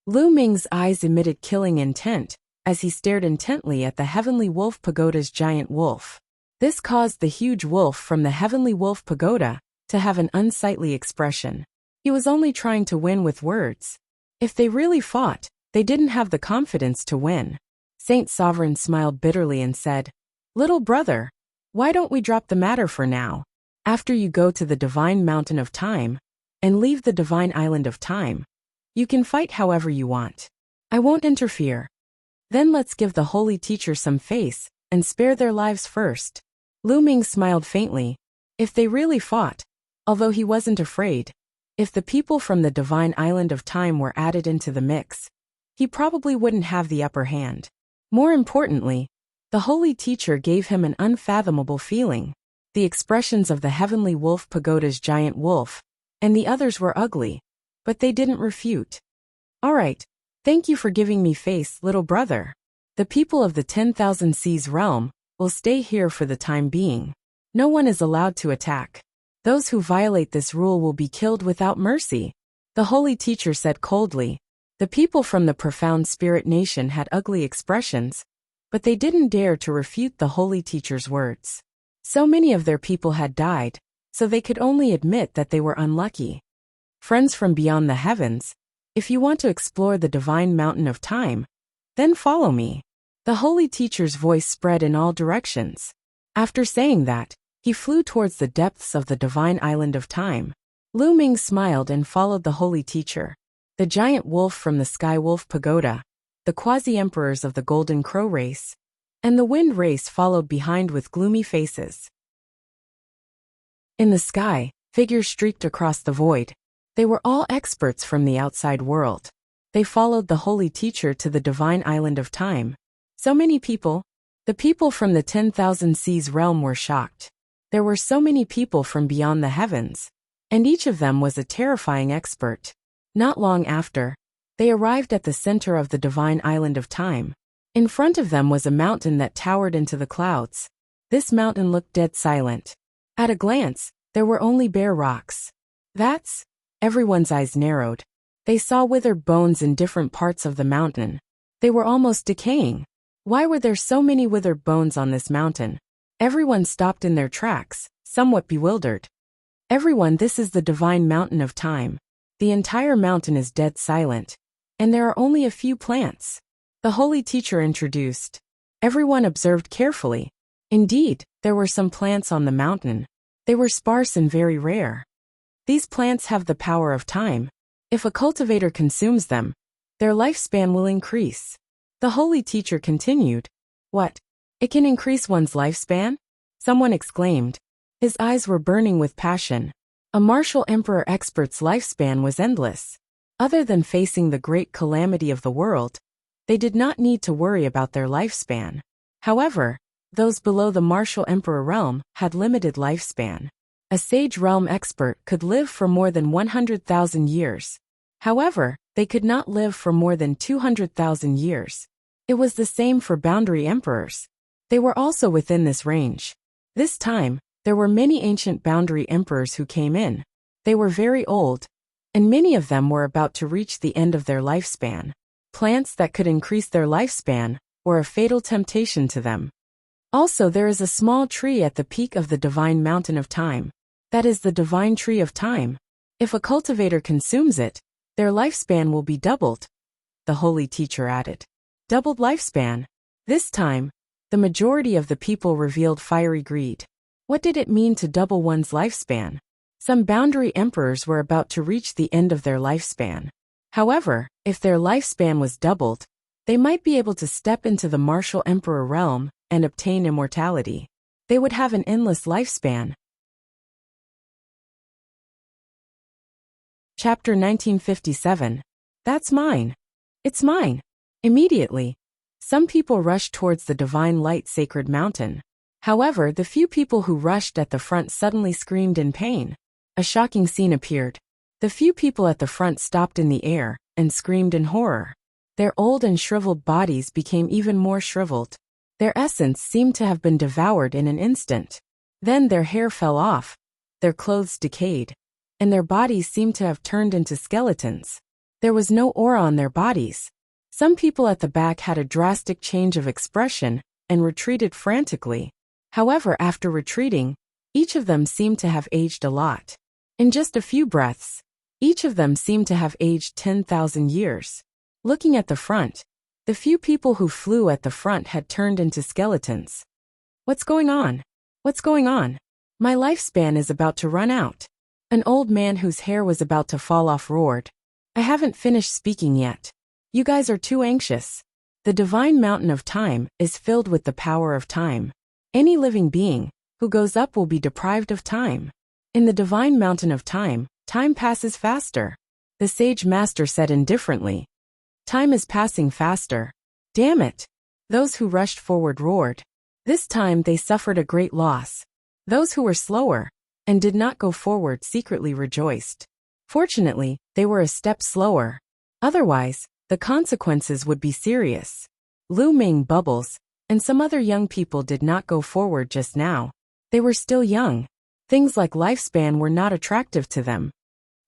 Lu Ming's eyes emitted killing intent as he stared intently at the Heavenly Wolf Pagoda's giant wolf. This caused the huge wolf from the Heavenly Wolf Pagoda to have an unsightly expression. He was only trying to win with words. If they really fought, they didn't have the confidence to win. Saint Sovereign smiled bitterly and said, "Little brother, why don't we drop the matter for now? After you go to the Divine Mountain of Time and leave the Divine Island of Time, you can fight however you want. I won't interfere. Then let's give the holy teacher some face and spare their lives first." Lu Ming smiled faintly. If they really fought, although he wasn't afraid, if the people from the Divine Island of Time were added into the mix, he probably wouldn't have the upper hand. More importantly, the holy teacher gave him an unfathomable feeling. The expressions of the Heavenly Wolf Pagoda's giant wolf and the others were ugly, but they didn't refute. "All right, thank you for giving me face, little brother. The people of the 10,000 Seas realm will stay here for the time being. No one is allowed to attack. Those who violate this rule will be killed without mercy," the holy teacher said coldly. The people from the profound spirit nation had ugly expressions, but they didn't dare to refute the holy teacher's words. So many of their people had died, so they could only admit that they were unlucky. Friends from beyond the heavens, if you want to explore the divine mountain of time, then follow me. The holy teacher's voice spread in all directions. After saying that, he flew towards the depths of the divine island of time. Lu Ming smiled and followed the holy teacher. The giant wolf from the Sky Wolf Pagoda, the quasi-emperors of the Golden Crow race, and the Wind race followed behind with gloomy faces. In the sky, figures streaked across the void. They were all experts from the outside world. They followed the holy teacher to the divine island of time. So many people. The people from the 10,000 Seas realm were shocked. There were so many people from beyond the heavens, and each of them was a terrifying expert. Not long after, they arrived at the center of the divine island of time. In front of them was a mountain that towered into the clouds. This mountain looked dead silent. At a glance, there were only bare rocks. That's... Everyone's eyes narrowed. They saw withered bones in different parts of the mountain. They were almost decaying. Why were there so many withered bones on this mountain? Everyone stopped in their tracks, somewhat bewildered. Everyone, this is the divine mountain of time. The entire mountain is dead silent, and there are only a few plants. The holy teacher introduced. Everyone observed carefully. Indeed, there were some plants on the mountain. They were sparse and very rare. These plants have the power of time. If a cultivator consumes them, their lifespan will increase. The holy teacher continued. What? It can increase one's lifespan? Someone exclaimed. His eyes were burning with passion. A martial emperor expert's lifespan was endless. Other than facing the great calamity of the world, they did not need to worry about their lifespan. However, those below the martial emperor realm had limited lifespan. A sage realm expert could live for more than 100,000 years. However, they could not live for more than 200,000 years. It was the same for boundary emperors. They were also within this range. This time, there were many ancient boundary emperors who came in. They were very old, and many of them were about to reach the end of their lifespan. Plants that could increase their lifespan were a fatal temptation to them. Also, there is a small tree at the peak of the divine mountain of time. That is the divine tree of time. If a cultivator consumes it, their lifespan will be doubled. The holy teacher added. Doubled lifespan. This time, the majority of the people revealed fiery greed. What did it mean to double one's lifespan? Some boundary emperors were about to reach the end of their lifespan. However, if their lifespan was doubled, they might be able to step into the martial emperor realm and obtain immortality. They would have an endless lifespan. Chapter 1957. That's mine. It's mine. Immediately, some people rushed towards the divine light sacred mountain. However, the few people who rushed at the front suddenly screamed in pain. A shocking scene appeared. The few people at the front stopped in the air and screamed in horror. Their old and shriveled bodies became even more shriveled. Their essence seemed to have been devoured in an instant. Then their hair fell off, their clothes decayed, and their bodies seemed to have turned into skeletons. There was no aura on their bodies. Some people at the back had a drastic change of expression and retreated frantically. However, after retreating, each of them seemed to have aged a lot. In just a few breaths, each of them seemed to have aged 10,000 years. Looking at the front, the few people who flew at the front had turned into skeletons. What's going on? What's going on? My lifespan is about to run out. An old man whose hair was about to fall off roared. I haven't finished speaking yet. You guys are too anxious. The divine mountain of time is filled with the power of time. Any living being who goes up will be deprived of time. In the divine mountain of time, time passes faster. The sage master said indifferently. Time is passing faster. Damn it. Those who rushed forward roared. This time they suffered a great loss. Those who were slower and did not go forward secretly rejoiced. Fortunately, they were a step slower. Otherwise, the consequences would be serious. Lu Ming, Bubbles, and some other young people did not go forward just now. They were still young. Things like lifespan were not attractive to them.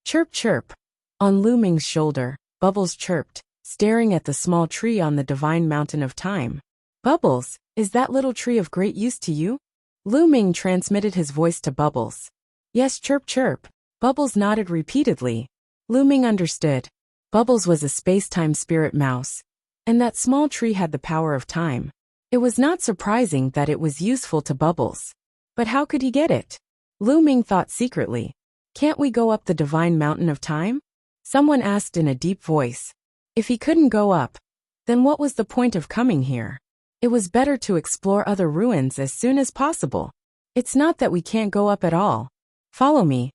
Chirp chirp. On Lu Ming's shoulder, Bubbles chirped, staring at the small tree on the divine mountain of time. Bubbles, is that little tree of great use to you? Lu Ming transmitted his voice to Bubbles. Yes, chirp chirp. Bubbles nodded repeatedly. Lu Ming understood. Bubbles was a space-time spirit mouse, and that small tree had the power of time. It was not surprising that it was useful to Bubbles. But how could he get it? Lu Ming thought secretly. Can't we go up the divine mountain of time? Someone asked in a deep voice. If he couldn't go up, then what was the point of coming here? It was better to explore other ruins as soon as possible. It's not that we can't go up at all. Follow me.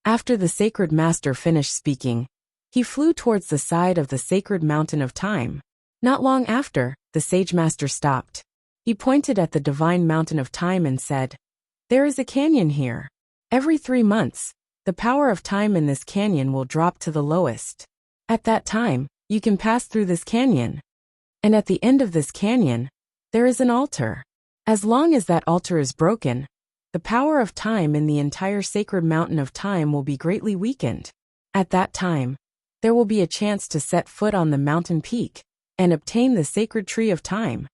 After the sacred master finished speaking, he flew towards the side of the sacred mountain of time. Not long after, the sage master stopped. He pointed at the divine mountain of time and said, "There is a canyon here. Every 3 months, the power of time in this canyon will drop to the lowest. At that time, you can pass through this canyon. And at the end of this canyon, there is an altar. As long as that altar is broken, the power of time in the entire sacred mountain of time will be greatly weakened. At that time, there will be a chance to set foot on the mountain peak and obtain the sacred tree of time.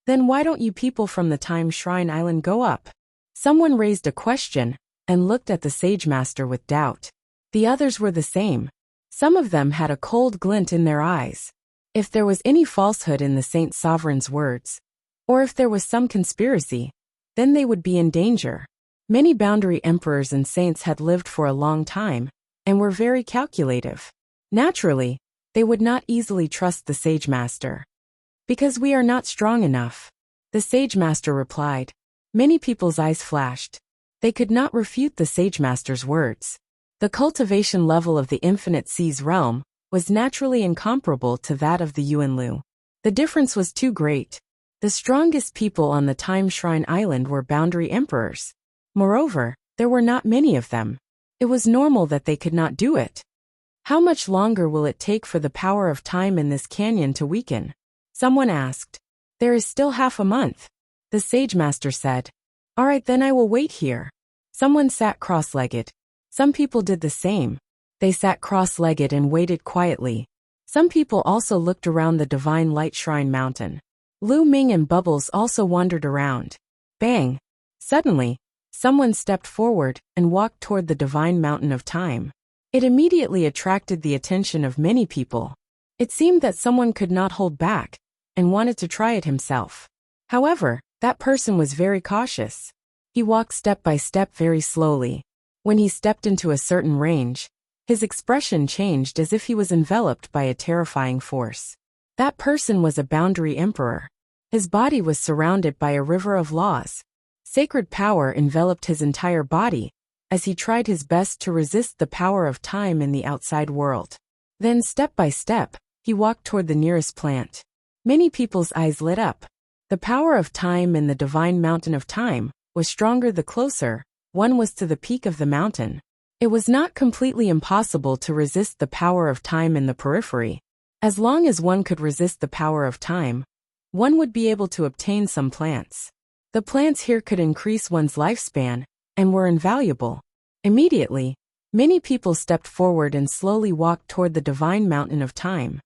Then why don't you people from the Time Shrine Island go up?" Someone raised a question and looked at the sage master with doubt. The others were the same. Some of them had a cold glint in their eyes. If there was any falsehood in the Saint Sovereign's words, or if there was some conspiracy, then they would be in danger. Many boundary emperors and saints had lived for a long time, and were very calculative. Naturally, they would not easily trust the sage master. Because we are not strong enough, the sage master replied. Many people's eyes flashed. They could not refute the sage master's words. The cultivation level of the Infinite Seas realm was naturally incomparable to that of the Yuanlu. The difference was too great. The strongest people on the Time Shrine Island were boundary emperors. Moreover, there were not many of them. It was normal that they could not do it. How much longer will it take for the power of time in this canyon to weaken? Someone asked. There is still half a month. The sage master said. All right, then I will wait here. Someone sat cross-legged. Some people did the same. They sat cross-legged and waited quietly. Some people also looked around the Divine Light Shrine Mountain. Lu Ming and Bubbles also wandered around. Bang! Suddenly, someone stepped forward and walked toward the Divine Mountain of Time. It immediately attracted the attention of many people. It seemed that someone could not hold back and wanted to try it himself. However, that person was very cautious. He walked step by step very slowly. When he stepped into a certain range, his expression changed as if he was enveloped by a terrifying force. That person was a boundary emperor. His body was surrounded by a river of laws. Sacred power enveloped his entire body, as he tried his best to resist the power of time in the outside world. Then step by step, he walked toward the nearest plant. Many people's eyes lit up. The power of time in the Divine Mountain of Time was stronger the closer one was to the peak of the mountain. It was not completely impossible to resist the power of time in the periphery. As long as one could resist the power of time, one would be able to obtain some plants. The plants here could increase one's lifespan and were invaluable. Immediately, many people stepped forward and slowly walked toward the Divine Mountain of Time.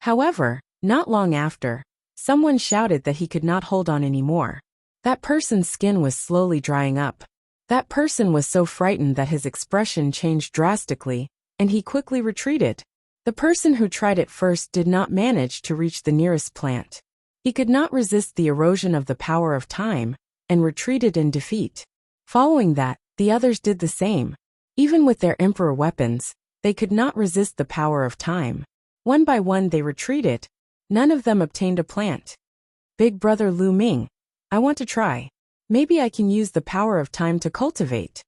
However, not long after, someone shouted that he could not hold on anymore. That person's skin was slowly drying up. That person was so frightened that his expression changed drastically, and he quickly retreated. The person who tried it first did not manage to reach the nearest plant. He could not resist the erosion of the power of time, and retreated in defeat. Following that, the others did the same. Even with their emperor weapons, they could not resist the power of time. One by one they retreated. None of them obtained a plant. Big brother Lu Ming, I want to try. Maybe I can use the power of time to cultivate.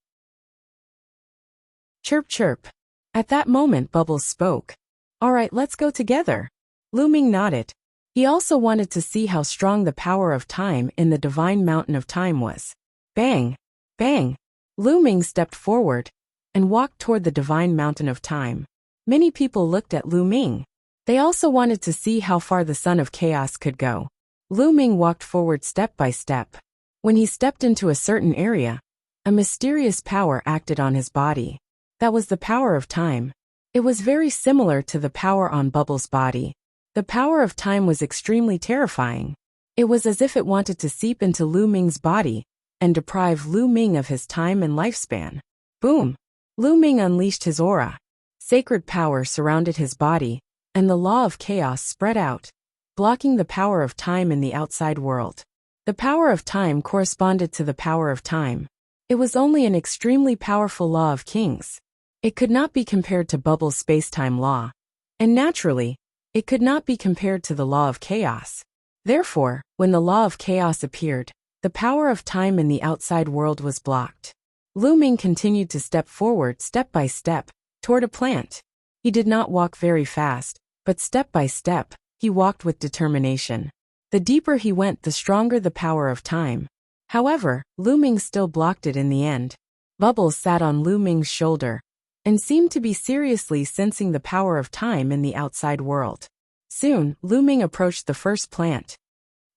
Chirp chirp. At that moment Bubbles spoke. All right, let's go together. Lu Ming nodded. He also wanted to see how strong the power of time in the Divine Mountain of Time was. Bang! Bang! Lu Ming stepped forward and walked toward the Divine Mountain of Time. Many people looked at Lu Ming. They also wanted to see how far the Son of Chaos could go. Lu Ming walked forward step by step. When he stepped into a certain area, a mysterious power acted on his body. That was the power of time. It was very similar to the power on Bubbles' body. The power of time was extremely terrifying. It was as if it wanted to seep into Lu Ming's body and deprive Lu Ming of his time and lifespan. Boom! Lu Ming unleashed his aura. Sacred power surrounded his body, and the law of chaos spread out, blocking the power of time in the outside world. The power of time corresponded to the power of time. It was only an extremely powerful law of kings. It could not be compared to Bubble's space-time law. And naturally, it could not be compared to the law of chaos. Therefore, when the law of chaos appeared, the power of time in the outside world was blocked. Lu Ming continued to step forward step by step, toward a plant. He did not walk very fast, but step by step, he walked with determination. The deeper he went, the stronger the power of time. However, Lu Ming still blocked it in the end. Bubbles sat on Lu Ming's shoulder, and seemed to be seriously sensing the power of time in the outside world. Soon, Lu Ming approached the first plant.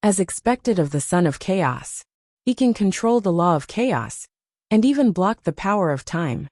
As expected of the Son of Chaos, he can control the law of chaos, and even block the power of time.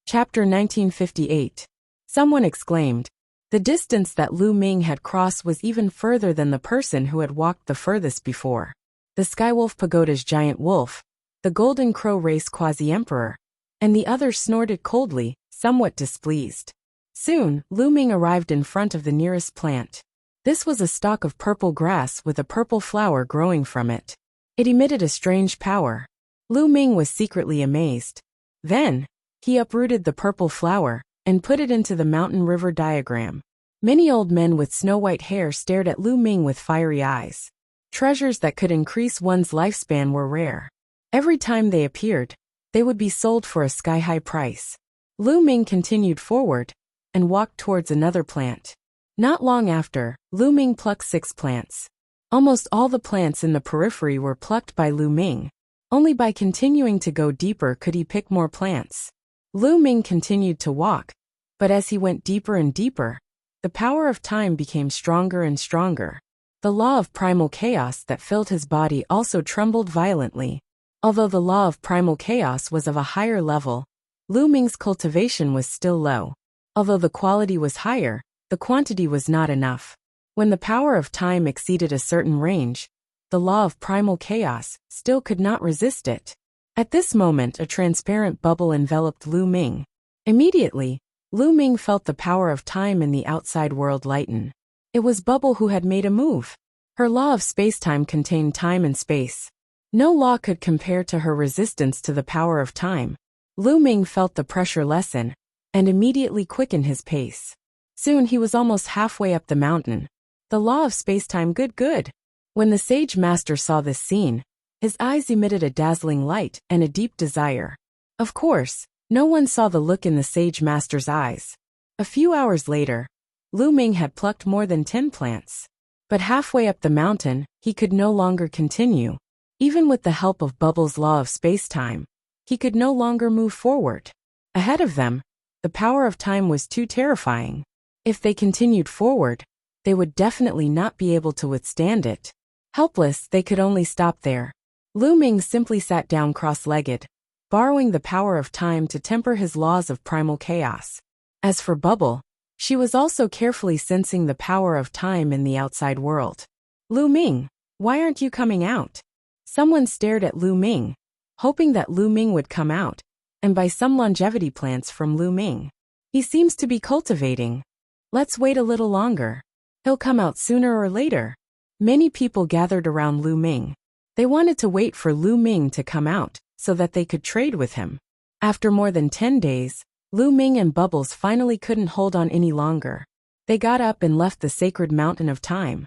Chapter 1958. Someone exclaimed. The distance that Lu Ming had crossed was even further than the person who had walked the furthest before. The Skywolf Pagoda's giant wolf, the Golden Crow race quasi-emperor, and the others snorted coldly, somewhat displeased. Soon, Lu Ming arrived in front of the nearest plant. This was a stalk of purple grass with a purple flower growing from it. It emitted a strange power. Lu Ming was secretly amazed. Then, he uprooted the purple flower and put it into the mountain-river diagram. Many old men with snow-white hair stared at Lu Ming with fiery eyes. Treasures that could increase one's lifespan were rare. Every time they appeared, they would be sold for a sky-high price. Lu Ming continued forward and walked towards another plant. Not long after, Lu Ming plucked 6 plants. Almost all the plants in the periphery were plucked by Lu Ming. Only by continuing to go deeper could he pick more plants. Lu Ming continued to walk, but as he went deeper and deeper, the power of time became stronger and stronger. The law of primal chaos that filled his body also trembled violently. Although the law of primal chaos was of a higher level, Lu Ming's cultivation was still low. Although the quality was higher, the quantity was not enough. When the power of time exceeded a certain range, the law of primal chaos still could not resist it. At this moment, a transparent bubble enveloped Lu Ming. Immediately, Lu Ming felt the power of time in the outside world lighten. It was Bubble who had made a move. Her law of spacetime contained time and space. No law could compare to her resistance to the power of time. Lu Ming felt the pressure lessen, and immediately quickened his pace. Soon he was almost halfway up the mountain. The law of spacetime good. When the Sage Master saw this scene, his eyes emitted a dazzling light and a deep desire. Of course, no one saw the look in the Sage Master's eyes. A few hours later, Lu Ming had plucked more than 10 plants. But halfway up the mountain, he could no longer continue. Even with the help of Bubble's law of spacetime, he could no longer move forward. Ahead of them, the power of time was too terrifying. If they continued forward, they would definitely not be able to withstand it. Helpless, they could only stop there. Lu Ming simply sat down cross-legged, borrowing the power of time to temper his laws of primal chaos. As for Bubble, she was also carefully sensing the power of time in the outside world. Lu Ming, why aren't you coming out? Someone stared at Lu Ming, hoping that Lu Ming would come out and buy some longevity plants from Lu Ming. He seems to be cultivating. Let's wait a little longer. He'll come out sooner or later. Many people gathered around Lu Ming. They wanted to wait for Lu Ming to come out so that they could trade with him. After more than 10 days, Lu Ming and Bubbles finally couldn't hold on any longer. They got up and left the sacred mountain of time.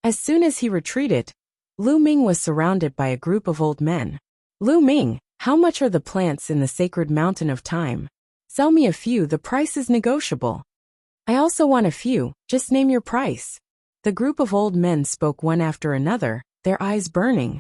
As soon as he retreated, Lu Ming was surrounded by a group of old men. Lu Ming, how much are the plants in the sacred mountain of time? Sell me a few, the price is negotiable. I also want a few, just name your price. The group of old men spoke one after another, their eyes burning.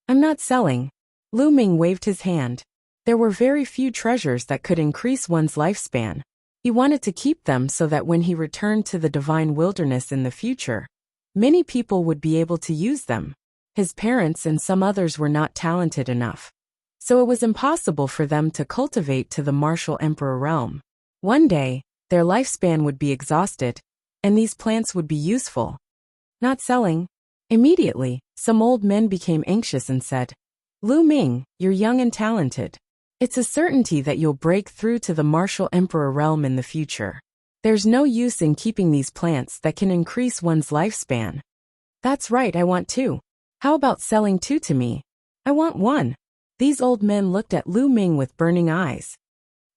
I'm not selling. Lu Ming waved his hand. There were very few treasures that could increase one's lifespan. He wanted to keep them so that when he returned to the divine wilderness in the future, many people would be able to use them. His parents and some others were not talented enough, so it was impossible for them to cultivate to the martial emperor realm. One day, their lifespan would be exhausted, and these plants would be useful. Not selling? Immediately, some old men became anxious and said, Lu Ming, you're young and talented. It's a certainty that you'll break through to the martial emperor realm in the future. There's no use in keeping these plants that can increase one's lifespan. That's right, I want two. How about selling two to me? I want one. These old men looked at Lu Ming with burning eyes.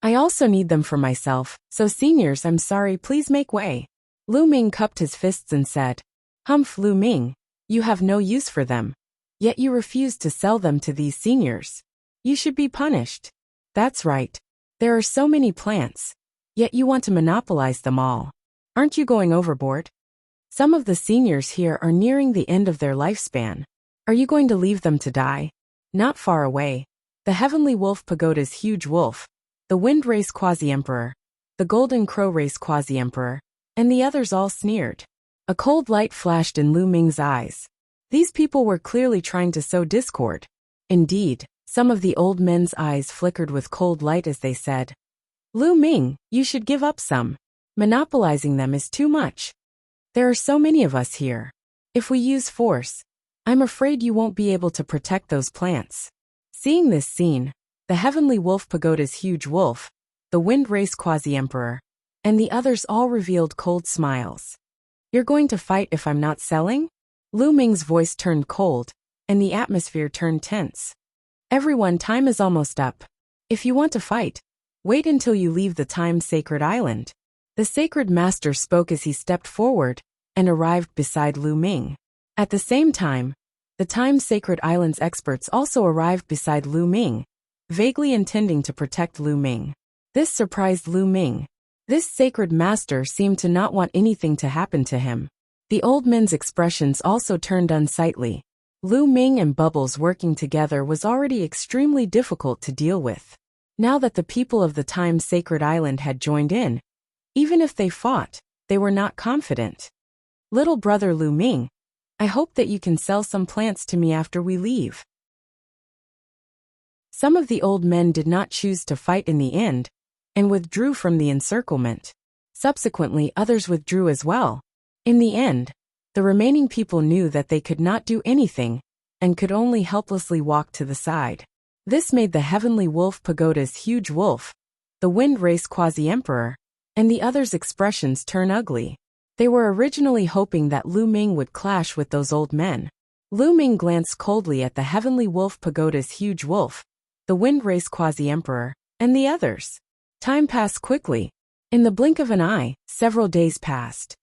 I also need them for myself, so seniors, I'm sorry, please make way. Lu Ming cupped his fists and said, Humph, Lu Ming, you have no use for them. Yet you refuse to sell them to these seniors. You should be punished. That's right. There are so many plants. Yet you want to monopolize them all. Aren't you going overboard? Some of the seniors here are nearing the end of their lifespan. Are you going to leave them to die? Not far away, the Heavenly Wolf Pagoda's huge wolf, the Wind Race Quasi-Emperor, the Golden Crow Race Quasi-Emperor, and the others all sneered. A cold light flashed in Lu Ming's eyes. These people were clearly trying to sow discord. Indeed, some of the old men's eyes flickered with cold light as they said, Lu Ming, you should give up some. Monopolizing them is too much. There are so many of us here. If we use force, I'm afraid you won't be able to protect those plants. Seeing this scene, the Heavenly Wolf Pagoda's huge wolf, the Wind Race Quasi-Emperor, and the others all revealed cold smiles. You're going to fight if I'm not selling? Lu Ming's voice turned cold, and the atmosphere turned tense. Everyone, time is almost up. If you want to fight, wait until you leave the time-sacred island. The sacred master spoke as he stepped forward and arrived beside Lu Ming. At the same time, the time-sacred island's experts also arrived beside Lu Ming, vaguely intending to protect Lu Ming. This surprised Lu Ming. This sacred master seemed to not want anything to happen to him. The old men's expressions also turned unsightly. Lu Ming and Bubbles working together was already extremely difficult to deal with. Now that the people of the time-sacred island had joined in, even if they fought, they were not confident. Little brother Lu Ming, I hope that you can sell some plants to me after we leave. Some of the old men did not choose to fight in the end, and withdrew from the encirclement. Subsequently, others withdrew as well. In the end, the remaining people knew that they could not do anything, and could only helplessly walk to the side. This made the Heavenly Wolf Pagoda's huge wolf, the Wind Race Quasi-Emperor, and the others' expressions turn ugly. They were originally hoping that Lu Ming would clash with those old men. Lu Ming glanced coldly at the Heavenly Wolf Pagoda's huge wolf, the Wind Race Quasi-Emperor, and the others. Time passed quickly. In the blink of an eye, several days passed.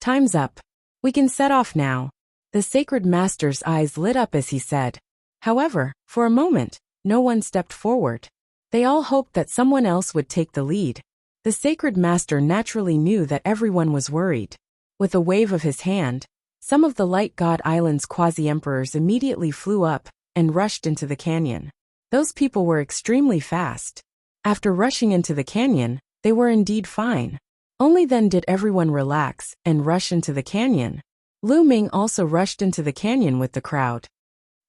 Time's up. We can set off now. The sacred master's eyes lit up as he said. However, for a moment, no one stepped forward. They all hoped that someone else would take the lead. The sacred master naturally knew that everyone was worried. With a wave of his hand, some of the Light God Island's quasi-emperors immediately flew up and rushed into the canyon. Those people were extremely fast. After rushing into the canyon, they were indeed fine. Only then did everyone relax and rush into the canyon. Lu Ming also rushed into the canyon with the crowd.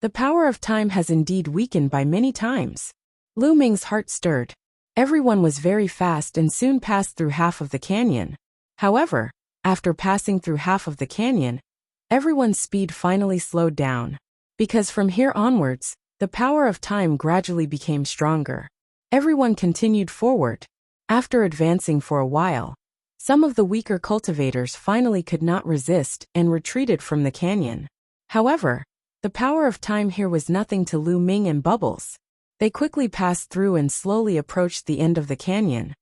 The power of time has indeed weakened by many times. Lu Ming's heart stirred. Everyone was very fast and soon passed through half of the canyon. However, after passing through half of the canyon, everyone's speed finally slowed down. Because from here onwards, the power of time gradually became stronger. Everyone continued forward. After advancing for a while, some of the weaker cultivators finally could not resist and retreated from the canyon. However, the power of time here was nothing to Lu Ming and Bubbles. They quickly passed through and slowly approached the end of the canyon.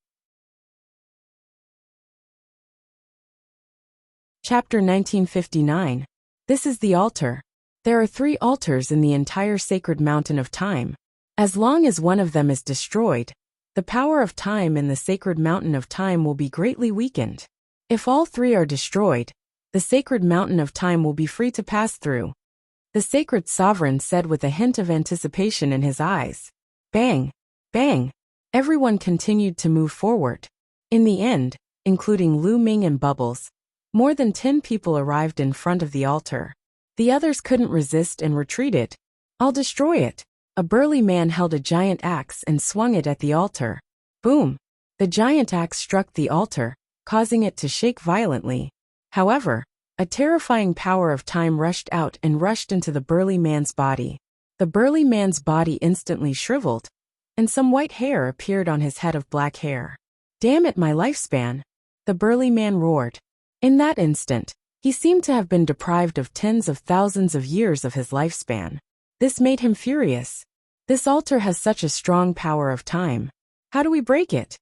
Chapter 1959. This is the altar. There are 3 altars in the entire sacred mountain of time. As long as one of them is destroyed, the power of time in the sacred mountain of time will be greatly weakened. If all 3 are destroyed, the sacred mountain of time will be free to pass through. The sacred sovereign said with a hint of anticipation in his eyes. Bang! Bang! Everyone continued to move forward. In the end, including Lu Ming and Bubbles, more than 10 people arrived in front of the altar. The others couldn't resist and retreated. I'll destroy it. A burly man held a giant axe and swung it at the altar. Boom! The giant axe struck the altar, causing it to shake violently. However, A terrifying power of time rushed out and rushed into the burly man's body. The burly man's body instantly shriveled, and some white hair appeared on his head of black hair. "Damn it, my lifespan!" the burly man roared. In that instant, he seemed to have been deprived of tens of thousands of years of his lifespan. This made him furious. This altar has such a strong power of time. How do we break it?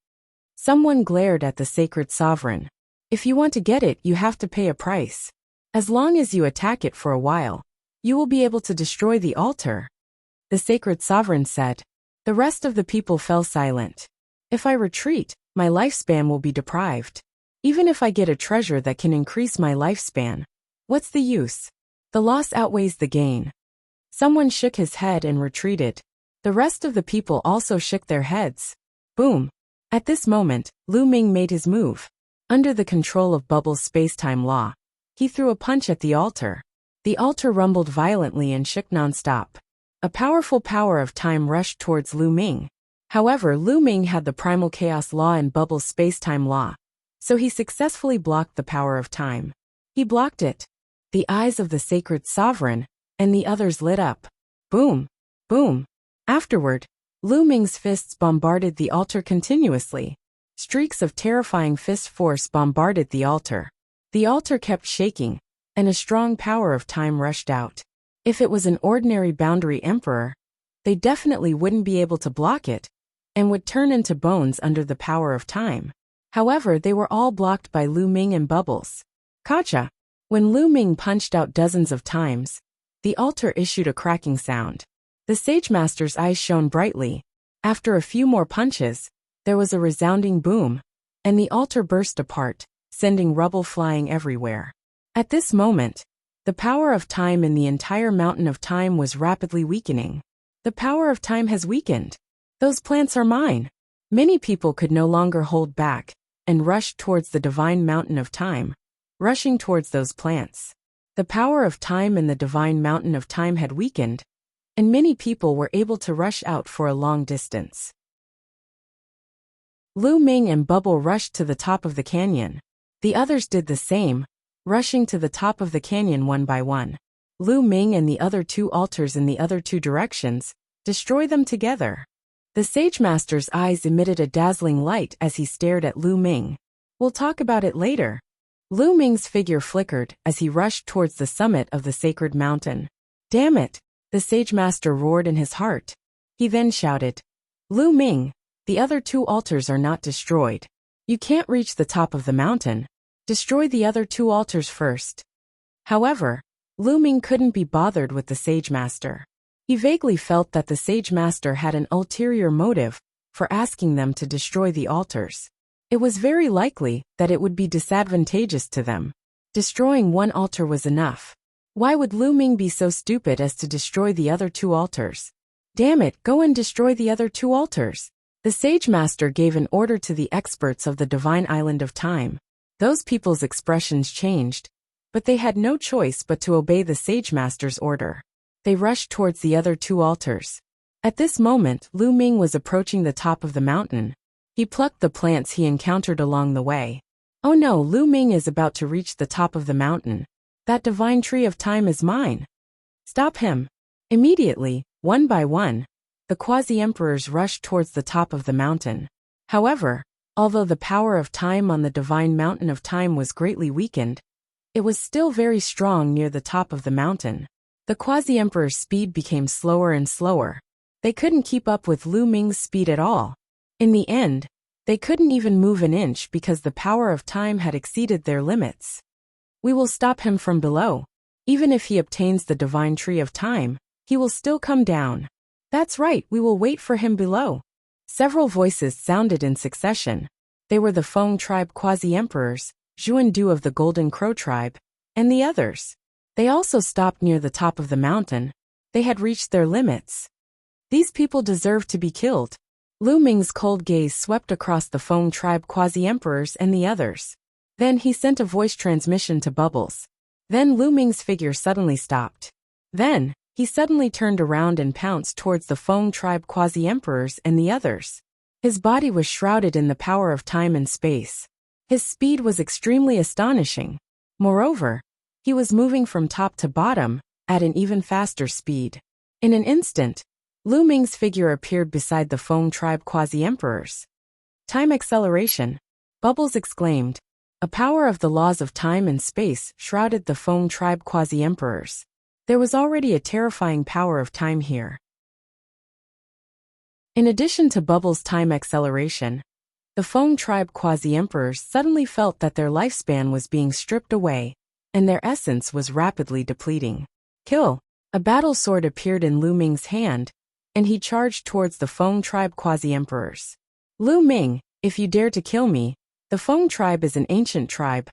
Someone glared at the sacred sovereign. If you want to get it, you have to pay a price. As long as you attack it for a while, you will be able to destroy the altar. The sacred sovereign said. The rest of the people fell silent. If I retreat, my lifespan will be deprived. Even if I get a treasure that can increase my lifespan, what's the use? The loss outweighs the gain. Someone shook his head and retreated. The rest of the people also shook their heads. Boom. At this moment, Lu Ming made his move. Under the control of Bubble's space-time law, he threw a punch at the altar. The altar rumbled violently and shook non-stop. A powerful power of time rushed towards Lu Ming. However, Lu Ming had the primal chaos law and Bubble's space-time law, so he successfully blocked the power of time. He blocked it. The eyes of the sacred sovereign and the others lit up. Boom! Boom! Afterward, Lu Ming's fists bombarded the altar continuously. Streaks of terrifying fist force bombarded the altar. The altar kept shaking, and a strong power of time rushed out. If it was an ordinary boundary emperor, they definitely wouldn't be able to block it, and would turn into bones under the power of time. However, they were all blocked by Lu Ming and Bubbles. Gotcha! When Lu Ming punched out dozens of times, the altar issued a cracking sound. The Sage Master's eyes shone brightly. After a few more punches, there was a resounding boom, and the altar burst apart, sending rubble flying everywhere. At this moment, the power of time in the entire mountain of time was rapidly weakening. The power of time has weakened. Those plants are mine. Many people could no longer hold back, and rushed towards the divine mountain of time, rushing towards those plants. The power of time in the divine mountain of time had weakened, and many people were able to rush out for a long distance. Lu Ming and Bubble rushed to the top of the canyon. The others did the same, rushing to the top of the canyon one by one. Lu Ming and the other two altars in the other two directions, destroy them together. The Sage Master's eyes emitted a dazzling light as he stared at Lu Ming. We'll talk about it later. Lu Ming's figure flickered as he rushed towards the summit of the sacred mountain. Damn it! The Sage Master roared in his heart. He then shouted, Lu Ming, the other two altars are not destroyed. You can't reach the top of the mountain. Destroy the other two altars first. However, Lu Ming couldn't be bothered with the Sage Master. He vaguely felt that the Sage Master had an ulterior motive for asking them to destroy the altars. It was very likely that it would be disadvantageous to them. Destroying one altar was enough. Why would Lu Ming be so stupid as to destroy the other two altars? Damn it, go and destroy the other two altars. The Sage Master gave an order to the experts of the Divine Island of Time. Those people's expressions changed, but they had no choice but to obey the Sage Master's order. They rushed towards the other two altars. At this moment, Lu Ming was approaching the top of the mountain. He plucked the plants he encountered along the way. Oh no, Lu Ming is about to reach the top of the mountain. That divine tree of time is mine. Stop him. Immediately, one by one, the quasi-emperors rushed towards the top of the mountain. However, although the power of time on the divine mountain of time was greatly weakened, it was still very strong near the top of the mountain. The quasi-emperor's speed became slower and slower. They couldn't keep up with Lu Ming's speed at all. In the end, they couldn't even move an inch because the power of time had exceeded their limits. We will stop him from below. Even if he obtains the divine tree of time, he will still come down. That's right, we will wait for him below. Several voices sounded in succession. They were the Feng tribe quasi-emperors, Zhuan of the Golden Crow tribe, and the others. They also stopped near the top of the mountain. They had reached their limits. These people deserved to be killed. Lu Ming's cold gaze swept across the Feng tribe quasi-emperors and the others. Then he sent a voice transmission to Bubbles. Then Lu Ming's figure suddenly stopped. Then, he suddenly turned around and pounced towards the Feng tribe quasi-emperors and the others. His body was shrouded in the power of time and space. His speed was extremely astonishing. Moreover, He was moving from top to bottom, at an even faster speed. In an instant, Lu Ming's figure appeared beside the Feng tribe quasi-emperors. Time acceleration, Bubbles exclaimed. A power of the laws of time and space shrouded the Feng tribe quasi-emperors. There was already a terrifying power of time here. In addition to Bubbles' time acceleration, the Feng tribe quasi-emperors suddenly felt that their lifespan was being stripped away, and their essence was rapidly depleting. Kill! A battle sword appeared in Lu Ming's hand, and he charged towards the Feng tribe quasi-emperors. Lu Ming, if you dare to kill me, the Feng tribe is an ancient tribe,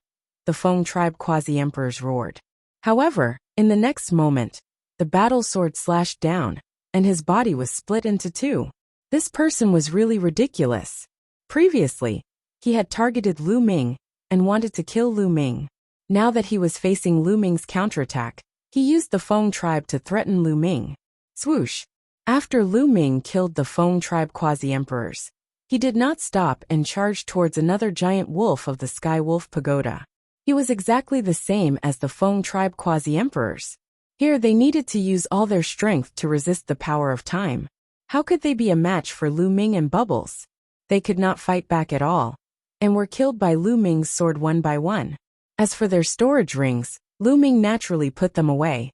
the Feng tribe quasi-emperors roared. However, in the next moment, the battle sword slashed down, and his body was split into two. This person was really ridiculous. Previously, he had targeted Lu Ming and wanted to kill Lu Ming. Now that he was facing Lu Ming's counterattack, he used the Feng tribe to threaten Lu Ming. Swoosh! After Lu Ming killed the Feng tribe quasi-emperors, he did not stop and charged towards another giant wolf of the Sky Wolf Pagoda. He was exactly the same as the Feng tribe quasi-emperors. Here they needed to use all their strength to resist the power of time. How could they be a match for Lu Ming and Bubbles? They could not fight back at all, and were killed by Lu Ming's sword one by one. As for their storage rings, Lu Ming naturally put them away.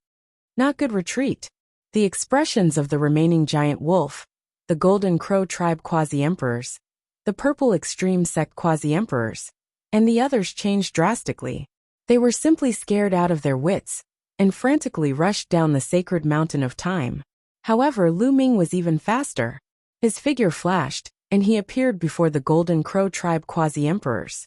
Not good retreat. The expressions of the remaining giant wolf, the Golden Crow tribe quasi-emperors, the Purple Extreme sect quasi-emperors, and the others changed drastically. They were simply scared out of their wits, and frantically rushed down the sacred mountain of time. However, Lu Ming was even faster. His figure flashed, and he appeared before the Golden Crow tribe quasi-emperors.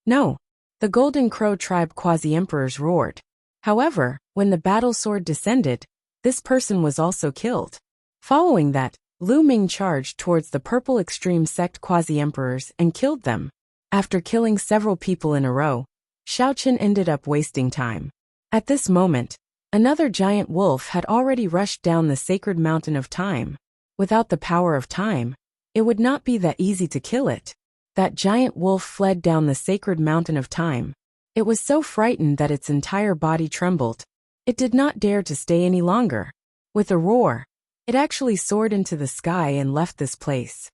No! The Golden Crow tribe quasi-emperors roared. However, when the battle sword descended, this person was also killed. Following that, Lu Ming charged towards the Purple Extreme sect quasi-emperors and killed them. After killing several people in a row, Shaoqin ended up wasting time. At this moment, another giant wolf had already rushed down the sacred mountain of time. Without the power of time, it would not be that easy to kill it. That giant wolf fled down the sacred mountain of time. It was so frightened that its entire body trembled. It did not dare to stay any longer. With a roar, it actually soared into the sky and left this place.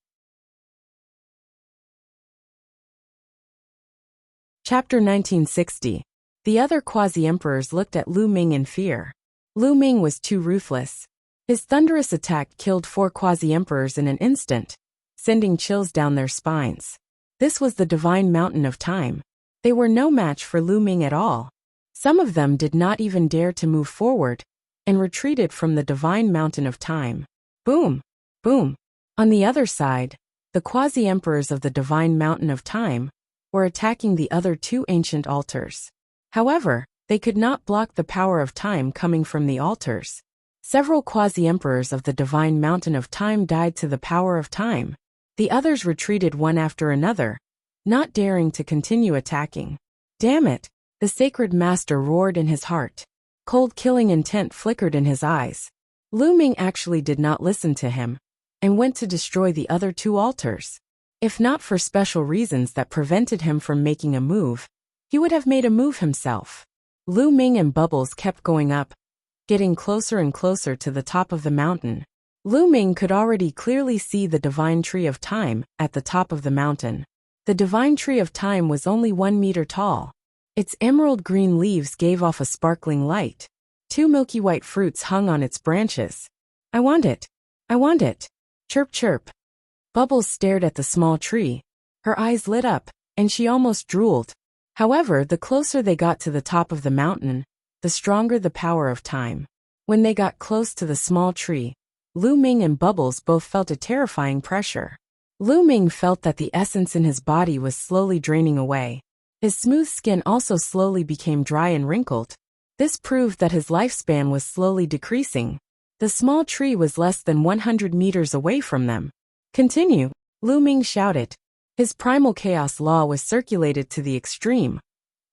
Chapter 1960. The other quasi-emperors looked at Lu Ming in fear. Lu Ming was too ruthless. His thunderous attack killed 4 quasi-emperors in an instant, sending chills down their spines. This was the divine mountain of time. They were no match for Lu Ming at all. Some of them did not even dare to move forward, and retreated from the divine mountain of time. Boom! Boom! On the other side, the quasi-emperors of the divine mountain of time were attacking the other 2 ancient altars. However, they could not block the power of time coming from the altars. Several quasi-emperors of the divine mountain of time died to the power of time. The others retreated one after another, not daring to continue attacking. Damn it! The sacred master roared in his heart. Cold killing intent flickered in his eyes. Lu Ming actually did not listen to him, and went to destroy the other 2 altars. If not for special reasons that prevented him from making a move, he would have made a move himself. Lu Ming and Bubbles kept going up, getting closer and closer to the top of the mountain. Lu Ming could already clearly see the divine tree of time at the top of the mountain. The divine tree of time was only 1 meter tall. Its emerald green leaves gave off a sparkling light. 2 milky white fruits hung on its branches. I want it! I want it! Chirp chirp. Bubbles stared at the small tree. Her eyes lit up, and she almost drooled. However, the closer they got to the top of the mountain, the stronger the power of time. When they got close to the small tree, Lu Ming and Bubbles both felt a terrifying pressure. Lu Ming felt that the essence in his body was slowly draining away. His smooth skin also slowly became dry and wrinkled. This proved that his lifespan was slowly decreasing. The small tree was less than 100 meters away from them. Continue, Lu Ming shouted. His primal chaos law was circulated to the extreme,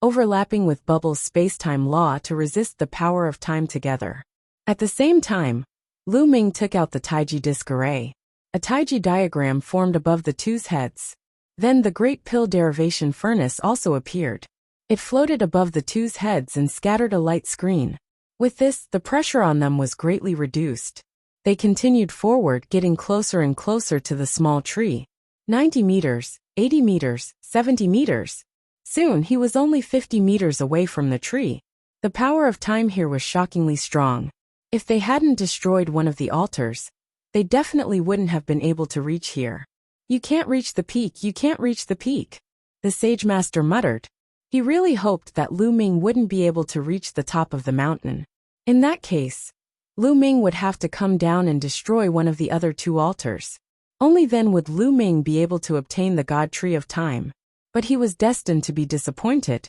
overlapping with Bubbles' space-time law to resist the power of time together. At the same time, Lu Ming took out the Taiji disc array. A Taiji diagram formed above the 2's heads. Then the Great Pill derivation furnace also appeared. It floated above the two's heads and scattered a light screen. With this, the pressure on them was greatly reduced. They continued forward, getting closer and closer to the small tree. 90 meters, 80 meters, 70 meters. Soon he was only 50 meters away from the tree. The power of time here was shockingly strong. If they hadn't destroyed one of the altars, they definitely wouldn't have been able to reach here. You can't reach the peak, you can't reach the peak, the Sage Master muttered. He really hoped that Lu Ming wouldn't be able to reach the top of the mountain. In that case, Lu Ming would have to come down and destroy one of the other two altars. Only then would Lu Ming be able to obtain the God Tree of Time. But he was destined to be disappointed.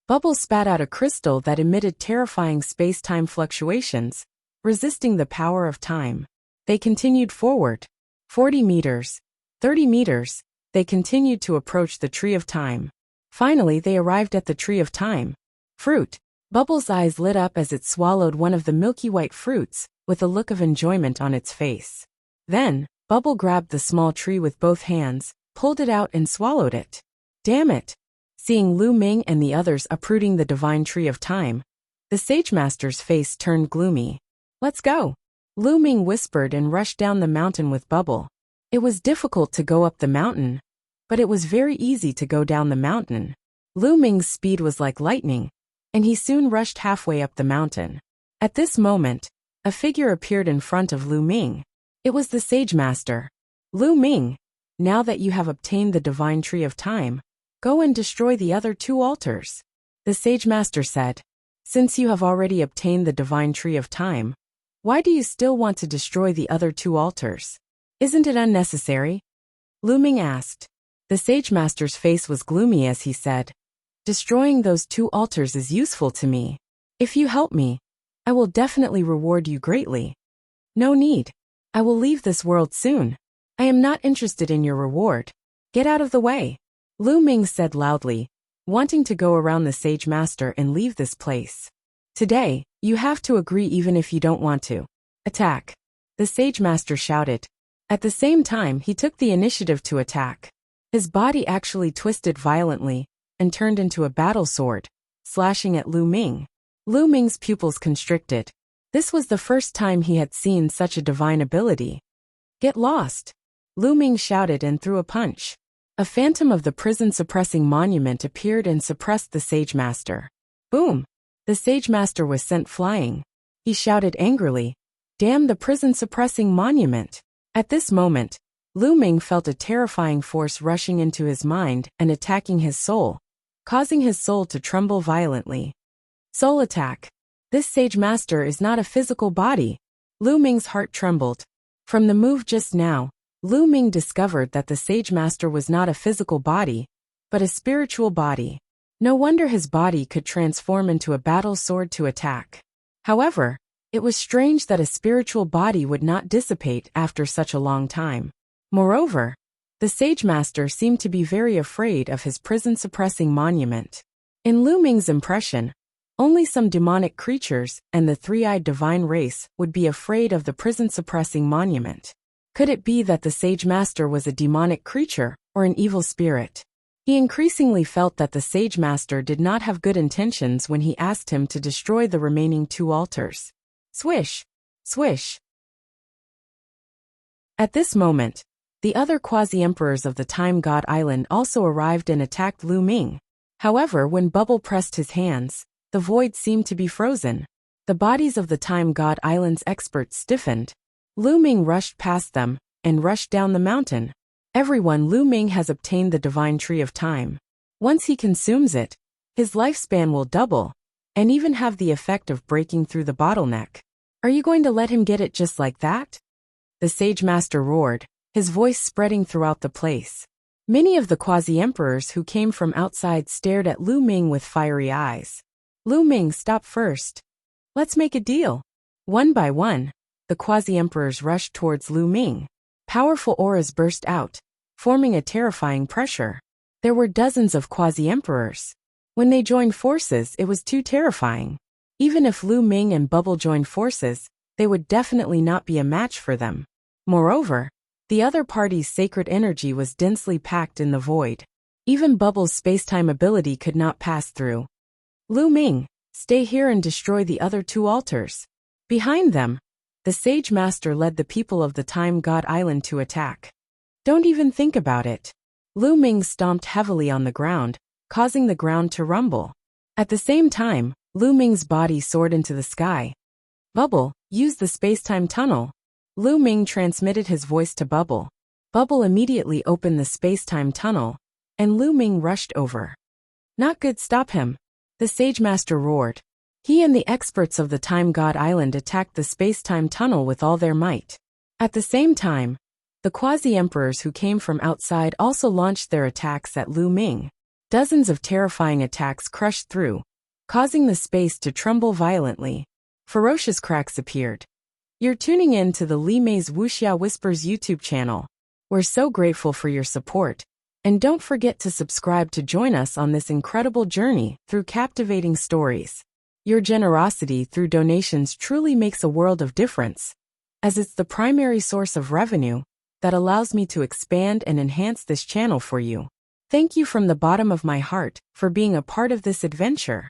Bubble spat out a crystal that emitted terrifying space-time fluctuations, resisting the power of time. They continued forward. 40 meters, 30 meters, they continued to approach the Tree of Time. Finally, they arrived at the Tree of Time. Fruit. Bubble's eyes lit up as it swallowed one of the milky white fruits, with a look of enjoyment on its face. Then, Bubble grabbed the small tree with both hands, pulled it out and swallowed it. Damn it! Seeing Lu Ming and the others uprooting the divine Tree of Time, the Sage Master's face turned gloomy. Let's go! Lu Ming whispered and rushed down the mountain with Bubble. It was difficult to go up the mountain, but it was very easy to go down the mountain. Lu Ming's speed was like lightning, and he soon rushed halfway up the mountain. At this moment, a figure appeared in front of Lu Ming. It was the Sage Master. Lu Ming, now that you have obtained the divine Tree of Time, go and destroy the other two altars. The Sage Master said, since you have already obtained the divine Tree of Time, why do you still want to destroy the other two altars? Isn't it unnecessary? Lu Ming asked. The Sage Master's face was gloomy as he said, destroying those two altars is useful to me. If you help me, I will definitely reward you greatly. No need. I will leave this world soon. I am not interested in your reward. Get out of the way. Lu Ming said loudly, wanting to go around the Sage Master and leave this place. Today, you have to agree even if you don't want to. Attack. The Sage Master shouted. At the same time, he took the initiative to attack. His body actually twisted violently and turned into a battle sword, slashing at Lu Ming. Lu Ming's pupils constricted. This was the first time he had seen such a divine ability. Get lost! Lu Ming shouted and threw a punch. A phantom of the prison-suppressing monument appeared and suppressed the Sage Master. Boom! The Sage Master was sent flying. He shouted angrily, damn the prison-suppressing monument! At this moment, Lu Ming felt a terrifying force rushing into his mind and attacking his soul, causing his soul to tremble violently. Soul attack. This Sage Master is not a physical body. Lu Ming's heart trembled. From the move just now, Lu Ming discovered that the Sage Master was not a physical body, but a spiritual body. No wonder his body could transform into a battle sword to attack. However, it was strange that a spiritual body would not dissipate after such a long time. Moreover, the Sage Master seemed to be very afraid of his prison-suppressing monument. In Lu Ming's impression, only some demonic creatures and the three-eyed divine race would be afraid of the prison-suppressing monument. Could it be that the Sage Master was a demonic creature or an evil spirit? He increasingly felt that the Sage Master did not have good intentions when he asked him to destroy the remaining two altars. Swish! Swish! At this moment, the other quasi-emperors of the Time God Island also arrived and attacked Lu Ming. However, when Bubble pressed his hands, the void seemed to be frozen. The bodies of the Time God Island's experts stiffened. Lu Ming rushed past them and rushed down the mountain. Everyone, Lu Ming has obtained the divine Tree of Time. Once he consumes it, his lifespan will double, and even have the effect of breaking through the bottleneck. Are you going to let him get it just like that? The Sage Master roared, his voice spreading throughout the place. Many of the quasi-emperors who came from outside stared at Lu Ming with fiery eyes. Lu Ming, stop first. Let's make a deal. One by one, the quasi-emperors rushed towards Lu Ming. Powerful auras burst out, forming a terrifying pressure. There were dozens of quasi-emperors. When they joined forces, it was too terrifying. Even if Lu Ming and Bubble joined forces, they would definitely not be a match for them. Moreover, the other party's sacred energy was densely packed in the void. Even Bubble's spacetime ability could not pass through. Lu Ming, stay here and destroy the other two altars. Behind them, the Sage Master led the people of the Time God Island to attack. Don't even think about it. Lu Ming stomped heavily on the ground, causing the ground to rumble. At the same time, Lu Ming's body soared into the sky. Bubble, use the spacetime tunnel. Lu Ming transmitted his voice to Bubble. Bubble immediately opened the spacetime tunnel, and Lu Ming rushed over. Not good, stop him. The Sage Master roared. He and the experts of the Time God Island attacked the spacetime tunnel with all their might. At the same time, the quasi-emperors who came from outside also launched their attacks at Lu Ming. Dozens of terrifying attacks crushed through, causing the space to tremble violently. Ferocious cracks appeared. You're tuning in to the Li Mei's Wuxia Whispers YouTube channel. We're so grateful for your support. And don't forget to subscribe to join us on this incredible journey through captivating stories. Your generosity through donations truly makes a world of difference, as it's the primary source of revenue that allows me to expand and enhance this channel for you. Thank you from the bottom of my heart for being a part of this adventure.